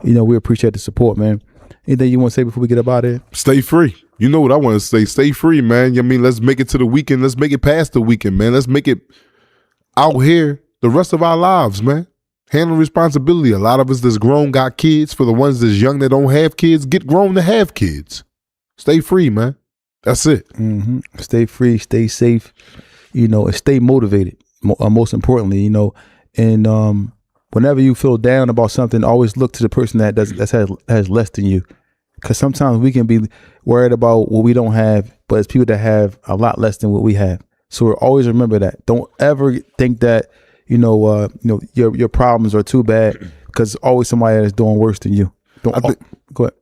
We appreciate the support, man. Anything you want to say before we get up out of here? Stay free. You know what I want to say. Stay free, man. I mean, let's make it to the weekend. Let's make it past the weekend, man. Let's make it out here the rest of our lives, man. Handle responsibility. A lot of us that's grown got kids. For the ones that's young that don't have kids, get grown to have kids. Stay free, man. That's it. Mm-hmm. Stay free, stay safe, and stay motivated. Most importantly, and whenever you feel down about something, always look to the person that has less than you. Because sometimes we can be worried about what we don't have, but it's people that have a lot less than what we have. So always remember that. Don't ever think that your problems are too bad, because always somebody that's doing worse than you. Go ahead. Go ahead.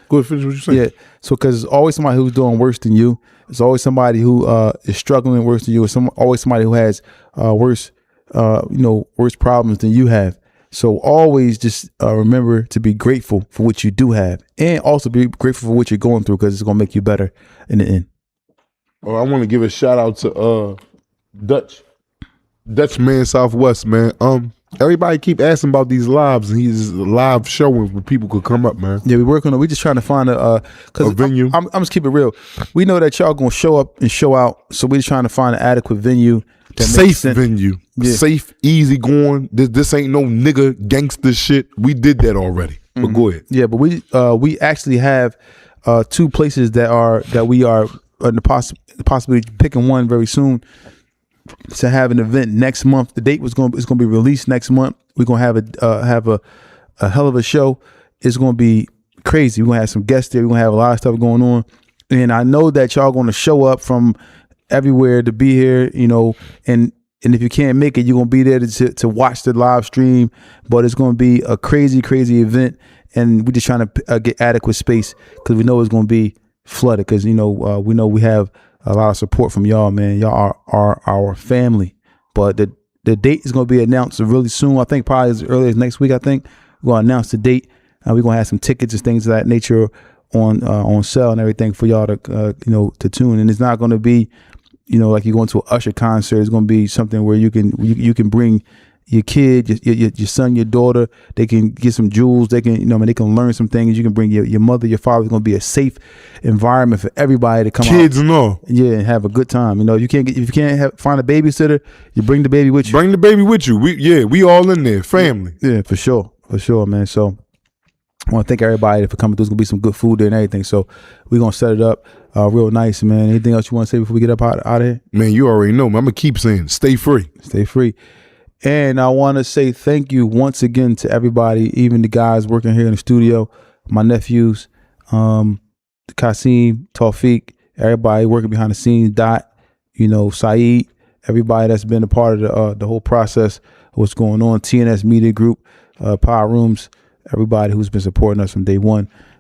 Finish what you're saying. Yeah. So because it's always somebody who's doing worse than you. It's always somebody who is struggling worse than you. It's always somebody who has worse problems than you have. So always just remember to be grateful for what you do have, and also be grateful for what you're going through, because it's gonna make you better in the end. Oh, I want to give a shout out to Dutch Man Southwest, man. Everybody keep asking about these lives, and he's live showings where people could come up, man. Yeah, we just trying to find a venue. I'm just keep it real. We know that y'all gonna show up and show out, so we just trying to find an adequate venue. Safe venue. Yeah. Safe, easy going. This ain't no nigga gangster shit. We did that already. But go ahead. Yeah, but we actually have two places that we are possibly picking one very soon to have an event next month. The date is going to be released next month. We're going to have a hell of a show. It's going to be crazy. We're going to have some guests there. We're going to have a lot of stuff going on. And I know that y'all going to show up from everywhere to be here, and And if you can't make it, you're going to be there to watch the live stream. But it's going to be a crazy, crazy event. And we're just trying to get adequate space because we know it's going to be flooded because, we know we have a lot of support from y'all, man. Y'all are our family. But the date is going to be announced really soon. I think probably as early as next week, I think. We're going to announce the date. We're going to have some tickets and things of that nature on sale and everything for y'all to tune. And it's not going to be, like you're going to an Usher concert. It's going to be something where you can bring your kid, your son, your daughter. They can get some jewels. They can, they can learn some things. You can bring your mother, your father. It's going to be a safe environment for everybody to come kids out. and all. Yeah, and have a good time. If you can't find a babysitter, you bring the baby with you. Bring the baby with you. We all in there, family. Yeah, for sure, man. So I want to thank everybody for coming through. There's gonna be some good food there and everything. So we're gonna set it up real nice, man. Anything else you want to say before we get up out of here? Man, you already know, man. I'm gonna keep saying, stay free. Stay free. And I want to say thank you once again to everybody, even the guys working here in the studio, my nephews, Kasim, Tawfiq, everybody working behind the scenes, Dot, Saeed, everybody that's been a part of the whole process of what's going on, TNS Media Group, Power Rooms, everybody who's been supporting us from day one.